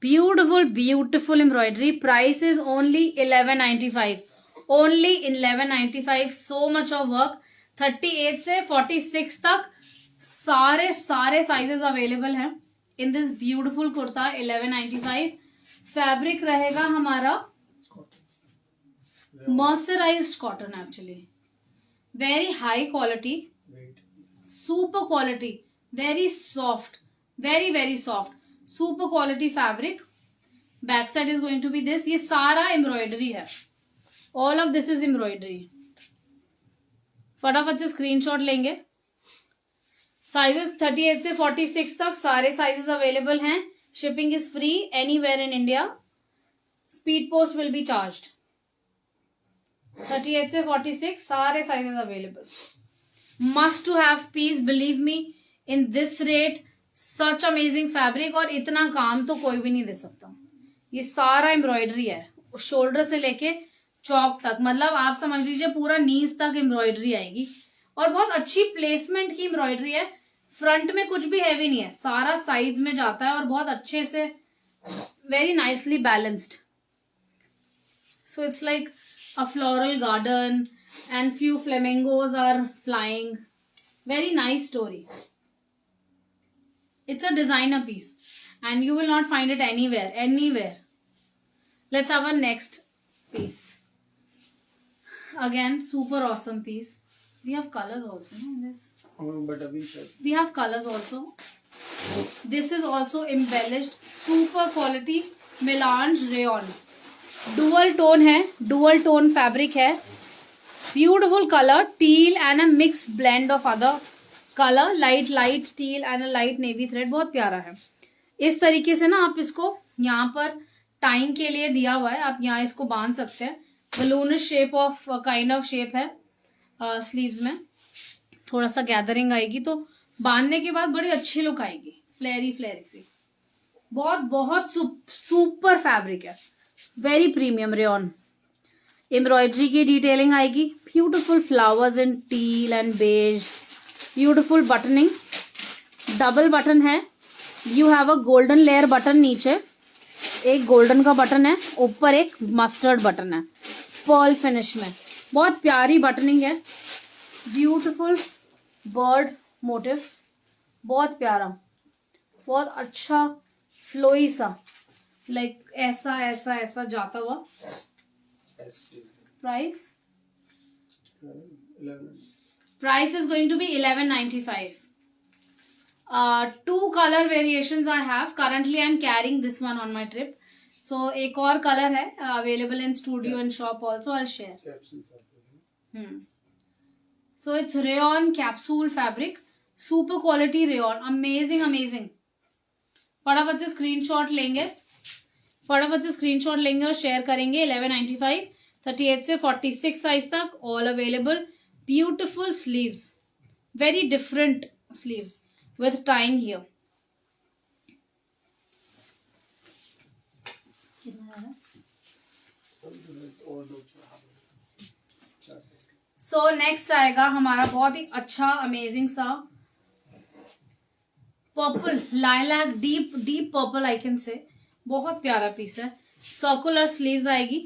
Beautiful embroidery. Price is only 11.95. Only 11.95. So much of work. 38 से 46 तक सारे sizes available हैं in this beautiful kurta. 11.95. Fabric रहेगा हमारा mercerised cotton. Actually very high quality, super quality, very soft, very soft, super quality fabric. Back side is going to be this. ये सारा embroidery है. All of this is embroidery. फटाफट से screenshot लेंगे. Sizes 38 से 46 तक सारे साइजेस अवेलेबल हैं. Shipping is free anywhere in India. Speed post will be charged. 38 से 46 सारे sizes available. Must to have piece, believe me, in this rate. Such amazing fabric. और इतना काम तो कोई भी नहीं दे सकता. ये सारा एम्ब्रॉयडरी है, शोल्डर से लेके चौक तक, मतलब आप समझ लीजिए पूरा नीज तक एम्ब्रॉयडरी आएगी. और बहुत अच्छी प्लेसमेंट की एम्ब्रॉयडरी है. फ्रंट में कुछ भी हैवी नहीं है, सारा साइड्स में जाता है और बहुत अच्छे से very nicely balanced. So it's like a floral garden and few flamingos are flying. Very nice story. It's a designer piece and you will not find it anywhere. Let's have a next piece. Again, super awesome piece. We have colors also in this. But we have colors also. This is also embellished, super quality melange rayon. Dual tone है, dual tone fabric है. Beautiful color, teal and a mixed blend of other colour. Light till and light navy thread. बहुत प्यारा है. इस तरीके से ना आप इसको यहाँ पर टाइम के लिए दिया हुआ है, आप यहाँ इसको बांध सकते हैं. Balloonish shape of kind of shape है. स्लीव्स में थोड़ा सा गैदरिंग आएगी तो बांधने के बाद बड़ी अच्छी लुक आएगी. फ्लेरी सी. बहुत सुपर फैब्रिक है. Very premium rayon. एम्ब्रॉयडरी की डिटेलिंग आएगी. Beautiful flowers in teal and beige. Beautiful buttoning. Double button है. You have a golden layer button. नीचे एक गोल्डन का बटन है, ऊपर एक मस्टर्ड बटन है पर्ल फिनिश में. बहुत प्यारी बटनिंग है. Beautiful bird motif. बहुत प्यारा, बहुत अच्छा फ्लोई सा, लाइक ऐसा जाता हुआ. Price is going to be 11.95. Two color variations I have. Currently I'm carrying this one on my trip. So एक और color है available in studio and shop also. I'll share. So it's rayon capsule fabric. Super quality rayon. Amazing. फटाफट से screenshot लेंगे और share करेंगे. 11.95. 38 से 46 size तक all available. Beautiful sleeves, very different sleeves with tying here. So next आएगा हमारा बहुत ही अच्छा अमेजिंग सा purple lilac, deep purple I can say. बहुत प्यारा पीस है. सर्कुलर स्लीव्स आएगी.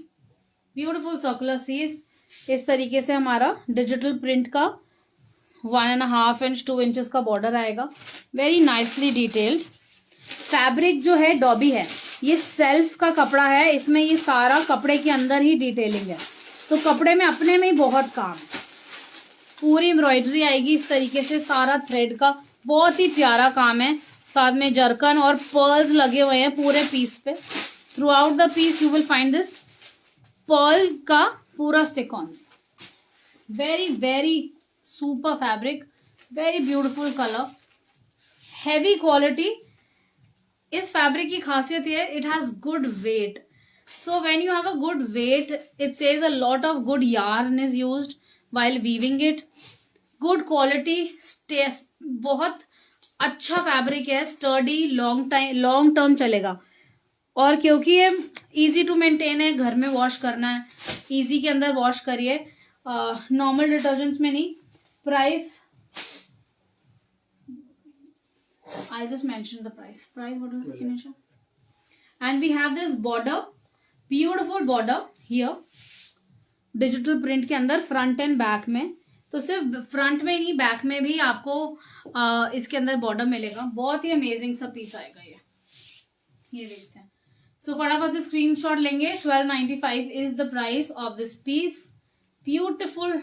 Beautiful circular sleeves. इस तरीके से हमारा डिजिटल प्रिंट का 1.5 इंच 2 इंचेस का बॉर्डर आएगा. Very nicely detailed. फैब्रिक जो है डॉबी है. ये सेल्फ का कपड़ा है. इसमें ये सारा कपड़े के अंदर ही डिटेलिंग है, तो कपड़े में अपने में ही बहुत काम है. पूरी एम्ब्रॉयडरी आएगी इस तरीके से. सारा थ्रेड का बहुत ही प्यारा काम है. साथ में जर्कन और पर्ल्स लगे हुए हैं पूरे पीस पे. Throughout the piece you will find this pearl का पूरा stick on. Very super fabric. Very beautiful colour. Heavy quality. इस फैब्रिक की खासियत ये है, it has good weight. So when you have a good weight, it says a lot of good yarn is used while weaving it. Good quality. बहुत अच्छा fabric है. Sturdy, long term चलेगा. और क्योंकि ये इजी टू मेंटेन है, घर में वॉश करना है, इजी के अंदर वॉश करिए. नॉर्मल डिटर्जेंट्स में नहीं. Price I'll just mention the price. What was it, Kinesha? And we have this border, beautiful border here, digital print के अंदर फ्रंट एंड बैक में. तो सिर्फ फ्रंट में नहीं, बैक में भी आपको इसके अंदर बॉर्डर मिलेगा. बहुत ही अमेजिंग सा पीस आएगा ये देखते हैं. सो फटाफट से स्क्रीनशॉट लेंगे. 1295 is the price of this piece. Beautiful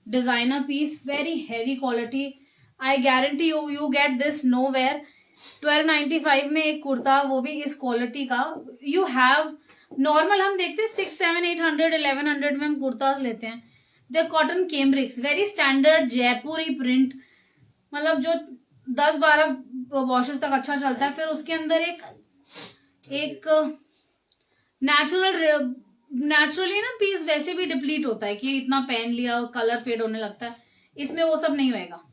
designer piece, very heavy quality. I guarantee you get this nowhere. 1295 में एक कुर्ता, वो भी इस क्वालिटी का. यू हैव नॉर्मल हम देखते हैं 600, 700, 800, 1100 में हम कुर्ताज लेते हैं. The cotton cambrics, very standard Jaipuri print. मतलब जो 10-12 वॉशेस तक अच्छा चलता है. फिर उसके अंदर एक नेचुरली ना पीस वैसे भी डिप्लीट होता है कि इतना पहन लिया कलर फेड होने लगता है. इसमें वो सब नहीं होएगा.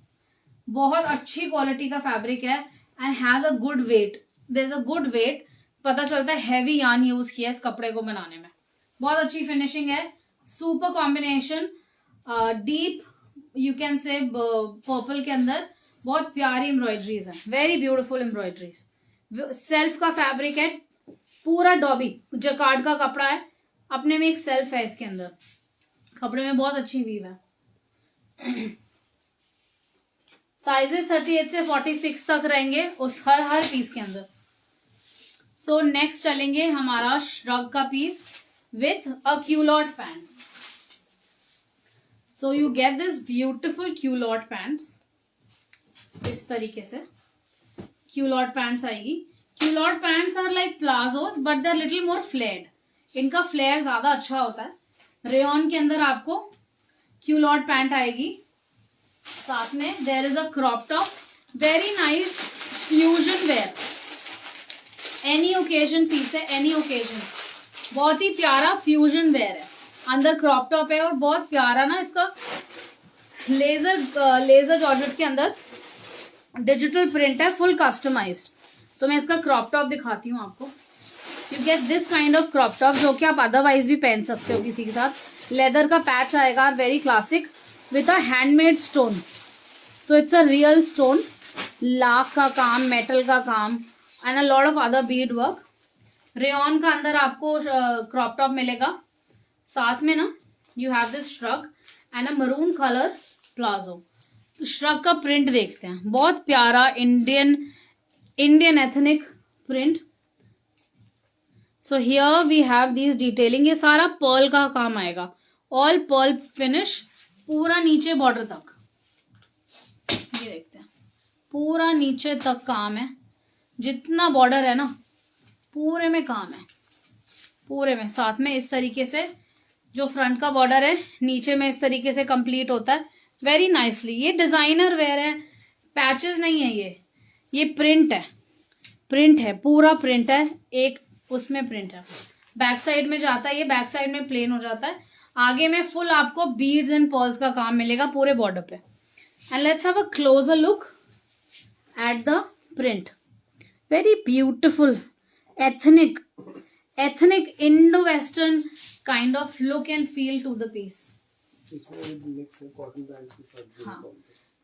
बहुत अच्छी क्वालिटी का फैब्रिक है and has a good weight. There is a good weight. पता चलता है हैवी यार्न यूज किया इस कपड़े को बनाने में. बहुत अच्छी फिनिशिंग है. Super combination, deep you can से पर्पल के अंदर बहुत प्यारी एम्ब्रॉयडरीज है. Very beautiful embroideries. सेल्फ का फैब्रिक है, पूरा डॉबी जकार्ड का कपड़ा है. अपने में एक सेल्फ है इसके अंदर. कपड़े में बहुत अच्छी वीव है. साइजेस 38 से 46 तक रहेंगे उस हर पीस के अंदर. सो नेक्स्ट चलेंगे हमारा श्रग का piece with a culotte pants. So you get this beautiful culotte pants. इस तरीके से क्यूलॉट पैंट्स आएगी. Culotte pants are like palazzos but they are little more flared. इनका फ्लेयर ज्यादा अच्छा होता है. रेयॉन के अंदर आपको क्यूलॉट पैंट आएगी. साथ में there is a crop top. Very nice fusion wear. Any occasion piece है, एनी ओकेजन. बहुत ही प्यारा फ्यूजन वेयर है. अंदर क्रॉप टॉप है और बहुत प्यारा ना इसका लेजर जॉर्जेट के अंदर डिजिटल प्रिंट है, फुल कस्टमाइज्ड. तो मैं इसका क्रॉप टॉप दिखाती हूँ आपको. You get this kind of crop top जो कि आप अदरवाइज भी पहन सकते हो किसी के साथ. लेदर का पैच आएगा, very classic with a handmade stone. So it's a real stone. लाख का काम, मेटल का काम and a lot of other bead work. Rayon का अंदर आपको क्रॉप टॉप मिलेगा. साथ में ना you have this shrug and a maroon colour palazzo. तो श्रग का प्रिंट देखते हैं. बहुत प्यारा Indian ethnic print. So here we have this detailing. ये सारा पर्ल का काम आएगा. ऑल पर्ल फिनिश, पूरा नीचे बॉर्डर तक. ये देखते हैं, पूरा नीचे तक काम है. जितना बॉर्डर है ना पूरे में काम है, पूरे में. साथ में इस तरीके से जो फ्रंट का बॉर्डर है नीचे में इस तरीके से कंप्लीट होता है वेरी नाइसली. ये डिजाइनर वेयर है, पैचेस नहीं है. ये प्रिंट है, पूरा प्रिंट है. एक उसमें प्रिंट है. बैक साइड में जाता है, ये बैक साइड में प्लेन हो जाता है. आगे में फुल आपको बीड्स एंड पर्ल्स का काम मिलेगा पूरे बॉर्डर पे. And let's have a closer look at the print. Very beautiful ethnic Indo-Western kind of look and feel to the piece.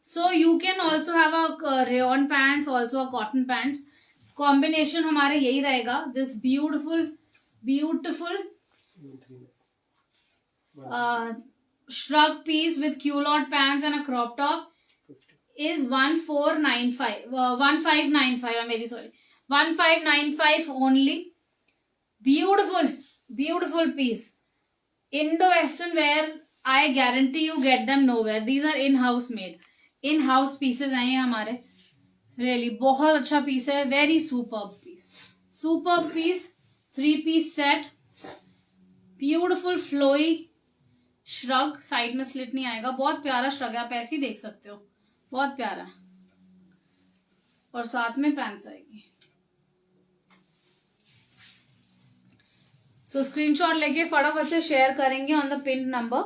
So you can also have a rayon pants, also a cotton pants. Combination हमारे यही रहेगा. This beautiful shrug piece with culotte pants and a crop top is 1595. 1595. I'm very sorry. 1595 only. Beautiful piece. Indo-Western wear, I guarantee you get them nowhere. These are in-house made. In-house pieces हैं ये हमारे. Really, बहुत अच्छा piece है. Very superb piece. Superb piece. 3-piece set. Beautiful flowy shrug. Side में slit नहीं आएगा. बहुत प्यारा shrug है. आप ऐसे ही देख सकते हो. बहुत प्यारा. और साथ में पैंट्स आएगी. सो स्क्रीनशॉट लेके फटाफट से शेयर करेंगे on the pin number.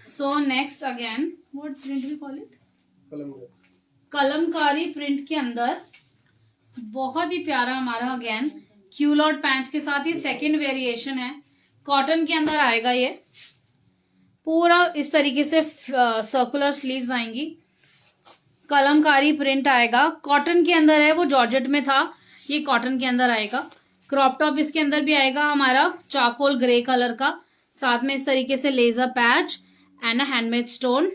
So next again what print we call it, Kalamkari print के अंदर बहुत ही प्यारा हमारा अगेन क्यूलॉट पैंट के साथ ही सेकंड वेरिएशन है, कॉटन के अंदर आएगा ये, पूरा इस तरीके से सर्कुलर स्लीव्स आएंगी, कलमकारी प्रिंट आएगा, कॉटन के अंदर है, वो जॉर्जेट में था, ये कॉटन के अंदर आएगा। क्रॉप टॉप इसके अंदर भी आएगा हमारा चारकोल ग्रे कलर का, साथ में इस तरीके से leather patch and a handmade stone,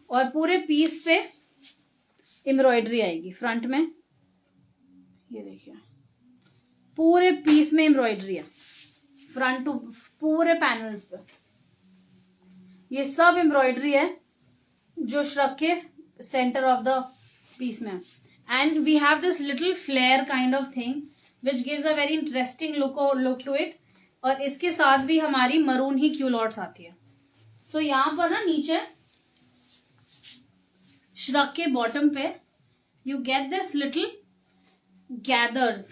और पूरे पीस पे एम्ब्रॉयडरी आएगी फ्रंट में, ये देखिए पूरे पीस में एम्ब्रॉयडरी है, फ्रंट टू पूरे पैनल्स पे ये सब एम्ब्रॉयडरी है जो श्रग के सेंटर ऑफ द पीस में है। And we have this little flare kind of thing which gives a very interesting look to it, और इसके साथ भी हमारी मरून ही क्यूलॉट्स आती है। सो यहाँ पर ना नीचे श्रग के बॉटम पे you get this little gathers,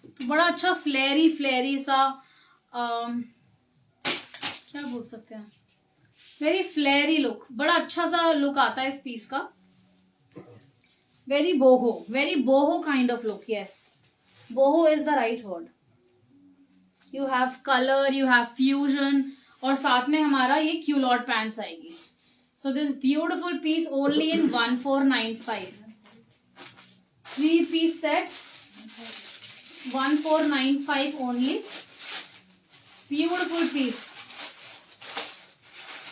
तो बड़ा अच्छा फ्लेरी सा क्या बोल सकते हैं, वेरी फ्लेरी लुक, बड़ा अच्छा सा लुक आता है इस पीस का, very boho kind of look. Yes, boho is the right word. You have colour, you have fusion, और साथ में हमारा ये क्यूलॉट पैंट्स आएगी। So this beautiful piece only in 1495, 3 piece set 1495 only, beautiful piece,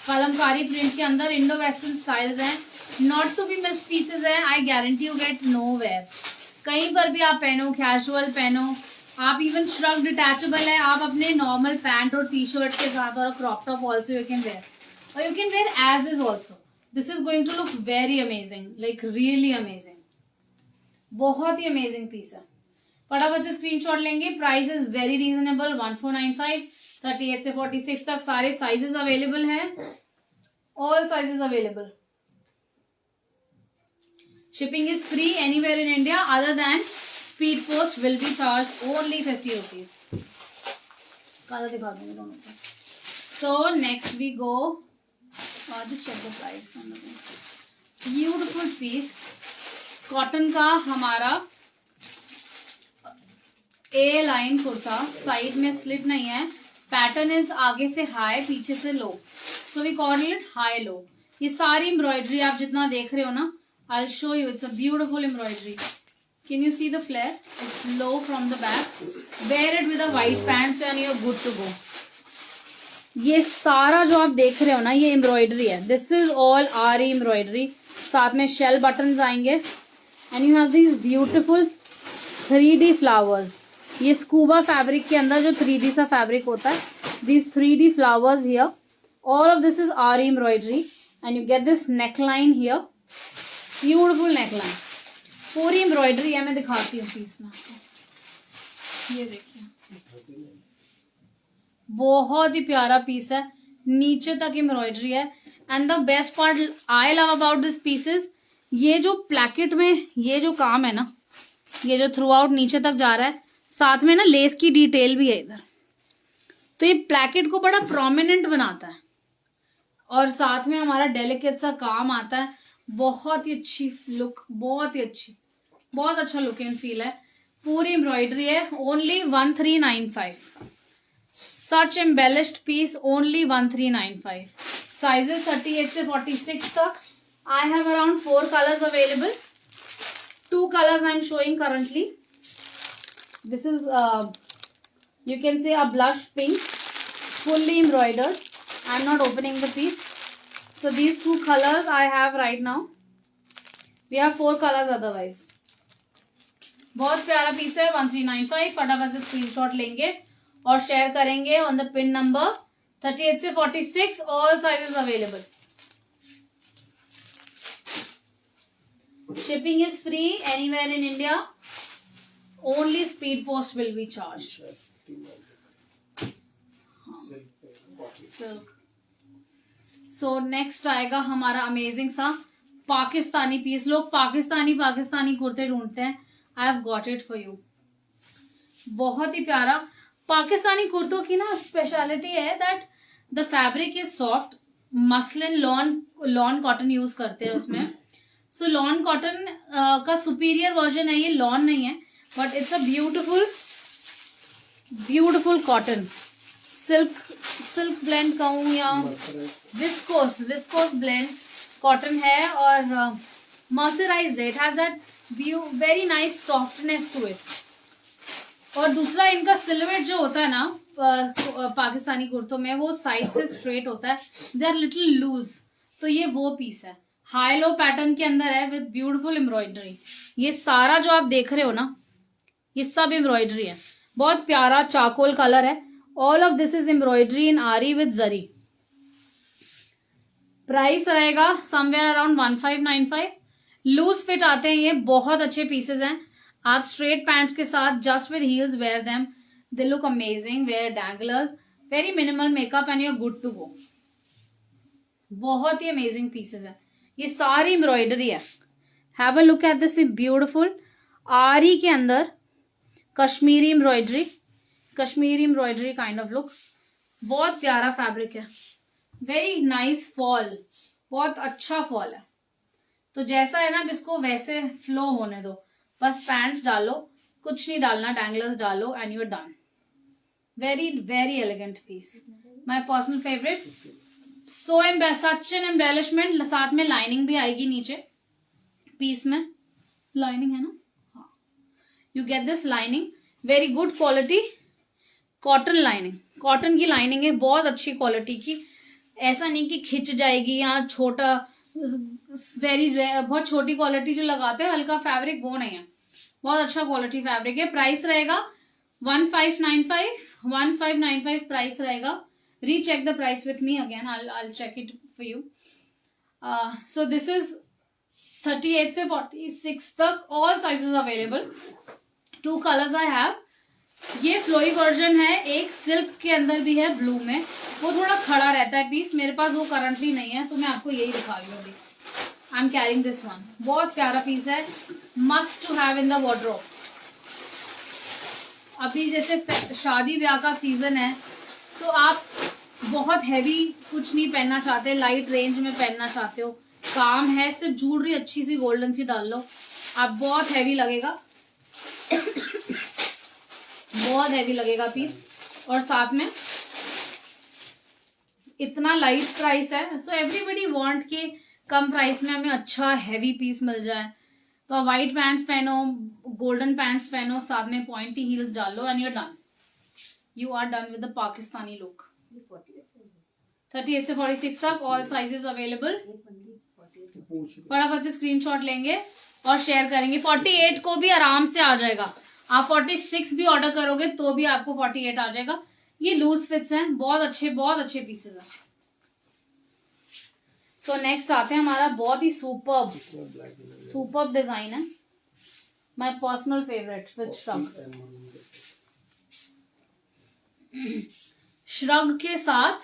kalamkari print के अंदर Indo western styles हैं, not to be miss pieces है, I guarantee you get nowhere, कहीं पर भी आप पहनो, कैजुअल पहनो आप, इवन श्रग डिटैचेबल है, आप अपने नॉर्मल पैंट और टी शर्ट के साथ और crop top also you can wear, और you can wear as is also. This is going to look very amazing, like really amazing, बहुत ही अमेजिंग पीस है। फटाफट से स्क्रीनशॉट लेंगे, प्राइस इज वेरी रीजनेबल, 1495, 38 से 46 तक सारे साइजेस अवेलेबल हैं, all sizes available. Shipping is free anywhere in India other than speed post will be charge only 50 rupees. काला दिखा दूंगी दोनों को। So next we go, just check the price on the beautiful piece, cotton का हमारा A line kurta, side में slit नहीं है, पैटर्न इज आगे से हाई पीछे से low, so we call it high low. ये सारी एम्ब्रॉयडरी आप जितना देख रहे हो ना, I will show you, it's a beautiful embroidery. Can you see the flare, it's low from the back, wear it with a white pants and you are good to go. ये सारा जो आप देख रहे हो ना, ये एम्ब्रॉयडरी है, दिस इज ऑल आरी एम्ब्रॉयडरी, साथ में शेल बटन्स आएंगे, and you have this beautiful 3D flowers. ये स्कूबा फैब्रिक के अंदर जो 3D सा फैब्रिक होता है, these 3D flowers here, all of this is आरी embroidery, and you get this neckline here, beautiful neckline, पूरी एम्ब्रॉयडरी है। मैं दिखाती हूँ पीस में आपको, ये देखिए बहुत ही प्यारा पीस है, नीचे तक एम्ब्रॉयडरी है, and the best part I love about this pieces, ये जो प्लैकेट में ये जो काम है ना, ये जो थ्रू आउट नीचे तक जा रहा है, साथ में ना लेस की डिटेल भी है इधर, तो ये प्लैकेट को बड़ा प्रोमिनेंट बनाता है, और साथ में हमारा डेलिकेट सा काम आता है, बहुत ही अच्छी लुक, बहुत ही अच्छी, बहुत अच्छा लुक एंड फील है, पूरी एम्ब्रॉयडरी है, ओनली 1395, सच एम्बेलिश्ड पीस, ओनली 1395, साइजेस 38 से 46 तक। I have around 4 colours available, 2 colors I am showing currently. This is you can say a blush pink, fully embroidered. I am not opening the piece. So these 2 colors I have right now. We have 4 colors otherwise. बहुत प्यारा piece है, 1395। फटाफट से screenshot लेंगे और share करेंगे on the pin number 38 से 46, all sizes available. Shipping is free anywhere in India. Only speed post will be charged. Silk. So next आएगा हमारा अमेजिंग सा पाकिस्तानी पीस। लोग पाकिस्तानी कुर्ते ढूंढते हैं, I have got it for you. बहुत ही प्यारा पाकिस्तानी कुर्तों की ना स्पेशलिटी है that the fabric is soft, muslin lawn cotton use करते हैं उसमें। सो लॉन कॉटन का सुपीरियर वर्जन है ये, लॉन नहीं है, but it's a beautiful beautiful cotton, silk blend कहूँ या विस्कोस ब्लेंड कॉटन है और मर्सराइज्ड है. It has that very nice softness to it. और दूसरा इनका सिलवेट जो होता है ना पाकिस्तानी कुर्तों में, वो साइड से स्ट्रेट होता है, दे आर लिटिल लूज. तो ये वो पीस है, हाई लो पैटर्न के अंदर है विद ब्यूटिफुल एम्ब्रॉयडरी. ये सारा जो आप देख रहे हो ना, ये सब एम्ब्रॉयडरी है. बहुत प्यारा चारकोल कलर है. All of this is embroidery in aari with zari. Price रहेगा समवेयर अराउंड 1595. लूज फिट आते हैं ये, बहुत अच्छे पीसेज हैं. आप स्ट्रेट पैंट्स के साथ just with heels wear them, they look amazing. Wear danglers, very minimal makeup and you are good to go. बहुत ही अमेजिंग पीसेज है. ये सारी एम्ब्रॉयडरी है. Have a look at this beautiful aari के अंदर Kashmiri embroidery, Kashmiri embroidery kind of look. बहुत प्यारा फैब्रिक है, वेरी नाइस फॉल, बहुत अच्छा फॉल है. तो जैसा है ना, अब इसको वैसे फ्लो होने दो. बस पैंट्स डालो, कुछ नहीं डालना, डैंगलर्स डालो and you are done. Very very elegant piece, my personal favourite. So such an embellishment. साथ में लाइनिंग भी आएगी नीचे पीस में. लाइनिंग है ना, हाँ, you get this lining, very good quality cotton lining. Cotton की लाइनिंग है, बहुत अच्छी क्वालिटी की. ऐसा नहीं कि खिंच जाएगी या छोटा, वेरी बहुत छोटी क्वालिटी जो लगाते हैं हल्का फैब्रिक, वो नहीं है. बहुत अच्छा क्वालिटी फैब्रिक है. प्राइस रहेगा 1595 प्राइस रहेगा. Recheck the price with me again, I'll check it for you. So this is 38 से 46 तक, all sizes available. 2 colors I have. ये फ्लोई वर्जन है. एक सिल्क के अंदर भी है ब्लू में, वो थोड़ा खड़ा रहता है पीस. मेरे पास वो करंटली नहीं है, तो मैं आपको यही दिखा रही हूँ अभी. I am carrying this one. बहुत प्यारा पीस है, must to have in the wardrobe. अभी जैसे शादी ब्याह का सीजन है, तो आप बहुत हैवी कुछ नहीं पहनना चाहते, लाइट रेंज में पहनना चाहते हो, काम है, सिर्फ ज्वेलरी अच्छी सी गोल्डन सी डाल लो, आप बहुत हैवी लगेगा. बहुत हैवी लगेगा पीस. और साथ में इतना लाइट प्राइस है, सो एवरीबडी वांट कि कम प्राइस में हमें अच्छा हैवी पीस मिल जाए. तो आप व्हाइट पैंट्स पहनो, गोल्डन पैंट्स पहनो, साथ में पॉइंटी हील्स डाल लो and you are done with the Pakistani look. 38 से 46 तक, ऑल साइजेस अवेलेबल. फटाफट से स्क्रीनशॉट लेंगे और शेयर करेंगे. 48 को भी आराम से आ जाएगा. आप 46 भी ऑर्डर करोगे तो भी आपको 48 आ जाएगा. ये लूज फिट्स हैं, बहुत अच्छे पीसेस हैं. सो नेक्स्ट आते हैं, हमारा बहुत ही सुपर्ब डिजाइन है, my personal favourite with shrug के साथ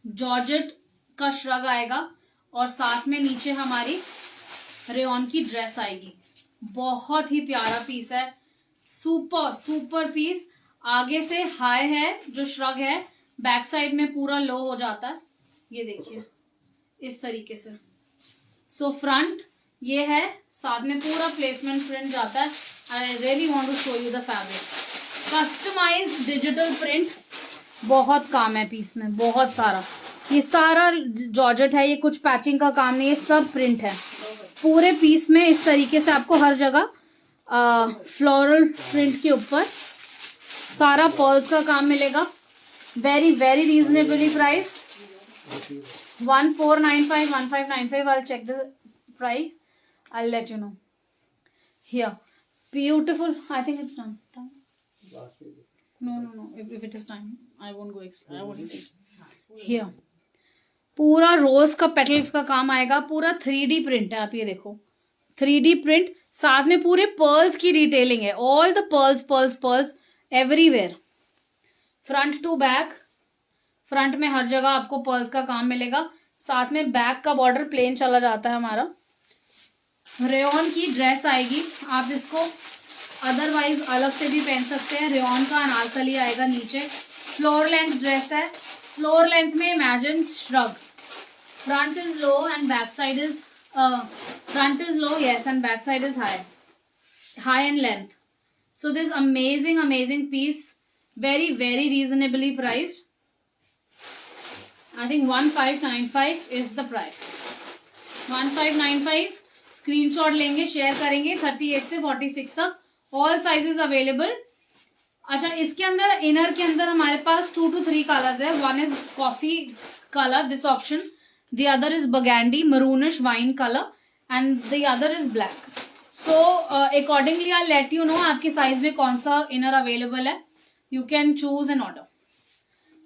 जॉर्जेट का श्रग आएगा और साथ में नीचे हमारी रेयॉन की ड्रेस आएगी. बहुत ही प्यारा पीस है, सुपर पीस. आगे से हाई है जो श्रग है, बैक साइड में पूरा लो हो जाता है. ये देखिए इस तरीके से. सो फ्रंट ये है, साथ में पूरा प्लेसमेंट प्रिंट जाता है. I really want to show you the fabric. Customised digital print, बहुत काम है पीस में, बहुत सारा. ये सारा जॉर्जेट है, ये कुछ पैचिंग का काम नहीं, ये सब प्रिंट है. पूरे पीस में इस तरीके से आपको हर जगह फ्लोरल प्रिंट के ऊपर सारा पर्ल्स का काम मिलेगा. Very very reasonably priced. 1495 1595. I'll check the price. I'll let you know. Here, beautiful. I think it's done. No. If it is time, I won't go extra. I won't exceed. Here, पूरा रोज का petals का काम आएगा. पूरा 3D print है, आप ये देखो 3D प्रिंट. साथ में पूरे पर्ल्स की डिटेलिंग है. All the pearls everywhere, front to back. Front में हर जगह आपको पर्ल्स का काम मिलेगा. साथ में बैक का बॉर्डर प्लेन चला जाता है हमारा. रेयॉन की ड्रेस आएगी. आप इसको अदरवाइज अलग से भी पहन सकते हैं. रेयॉन का अनारकली आएगा नीचे. फ्लोर लेंथ ड्रेस है. फ्लोर लेंथ में imagine shrug. Front is low and back side is front is low, yes, and back side is high and length. So this amazing piece, very reasonably priced. I think 1595 is the price. 1595. Screenshot लेंगे, share करेंगे. 38 से 46 तक all sizes available. अच्छा, इसके अंदर inner के अंदर हमारे पास 2 to 3 कलर्स है. One is coffee colour, this option. The other is burgundy maroonish wine colour and the other is black. So accordingly I let you know आपके साइज में कौन सा इनर अवेलेबल है. You can choose an order.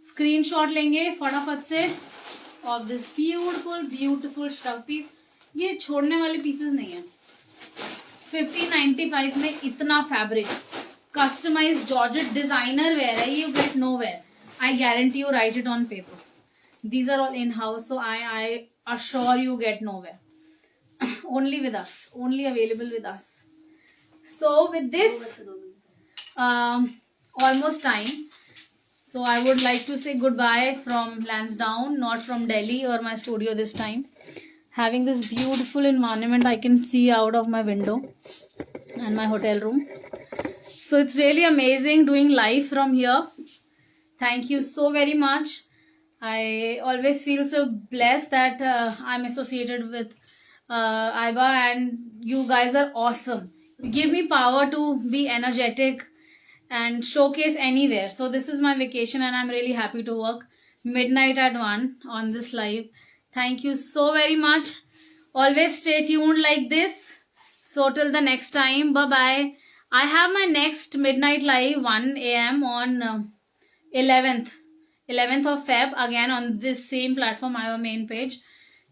Screenshot लेंगे फटाफट से of this beautiful stuff piece. ये छोड़ने वाले पीसेस नहीं है. 1595 में इतना fabric, customise georgette designer where है. You get nowhere. I guarantee you, write it on paper. These are all in house, so I assure you get nowhere. Only with us, only available with us. So with this almost time, so I would like to say goodbye from Lansdowne, not from Delhi or my studio this time. Having this beautiful environment I can see out of my window and my hotel room. So it's really amazing doing live from here. Thank you so very much. I always feel so blessed that I'm associated with Aiba, and you guys are awesome. You give me power to be energetic and showcase anywhere. So this is my vacation and I'm really happy to work midnight at 1 on this live. Thank you so very much. Always stay tuned like this. So till the next time, bye bye. I have my next midnight live 1 a.m. on 11th of Feb, again on this same platform, I have a main page.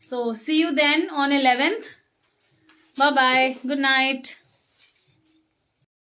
So see you then on 11th. Bye bye. Good night.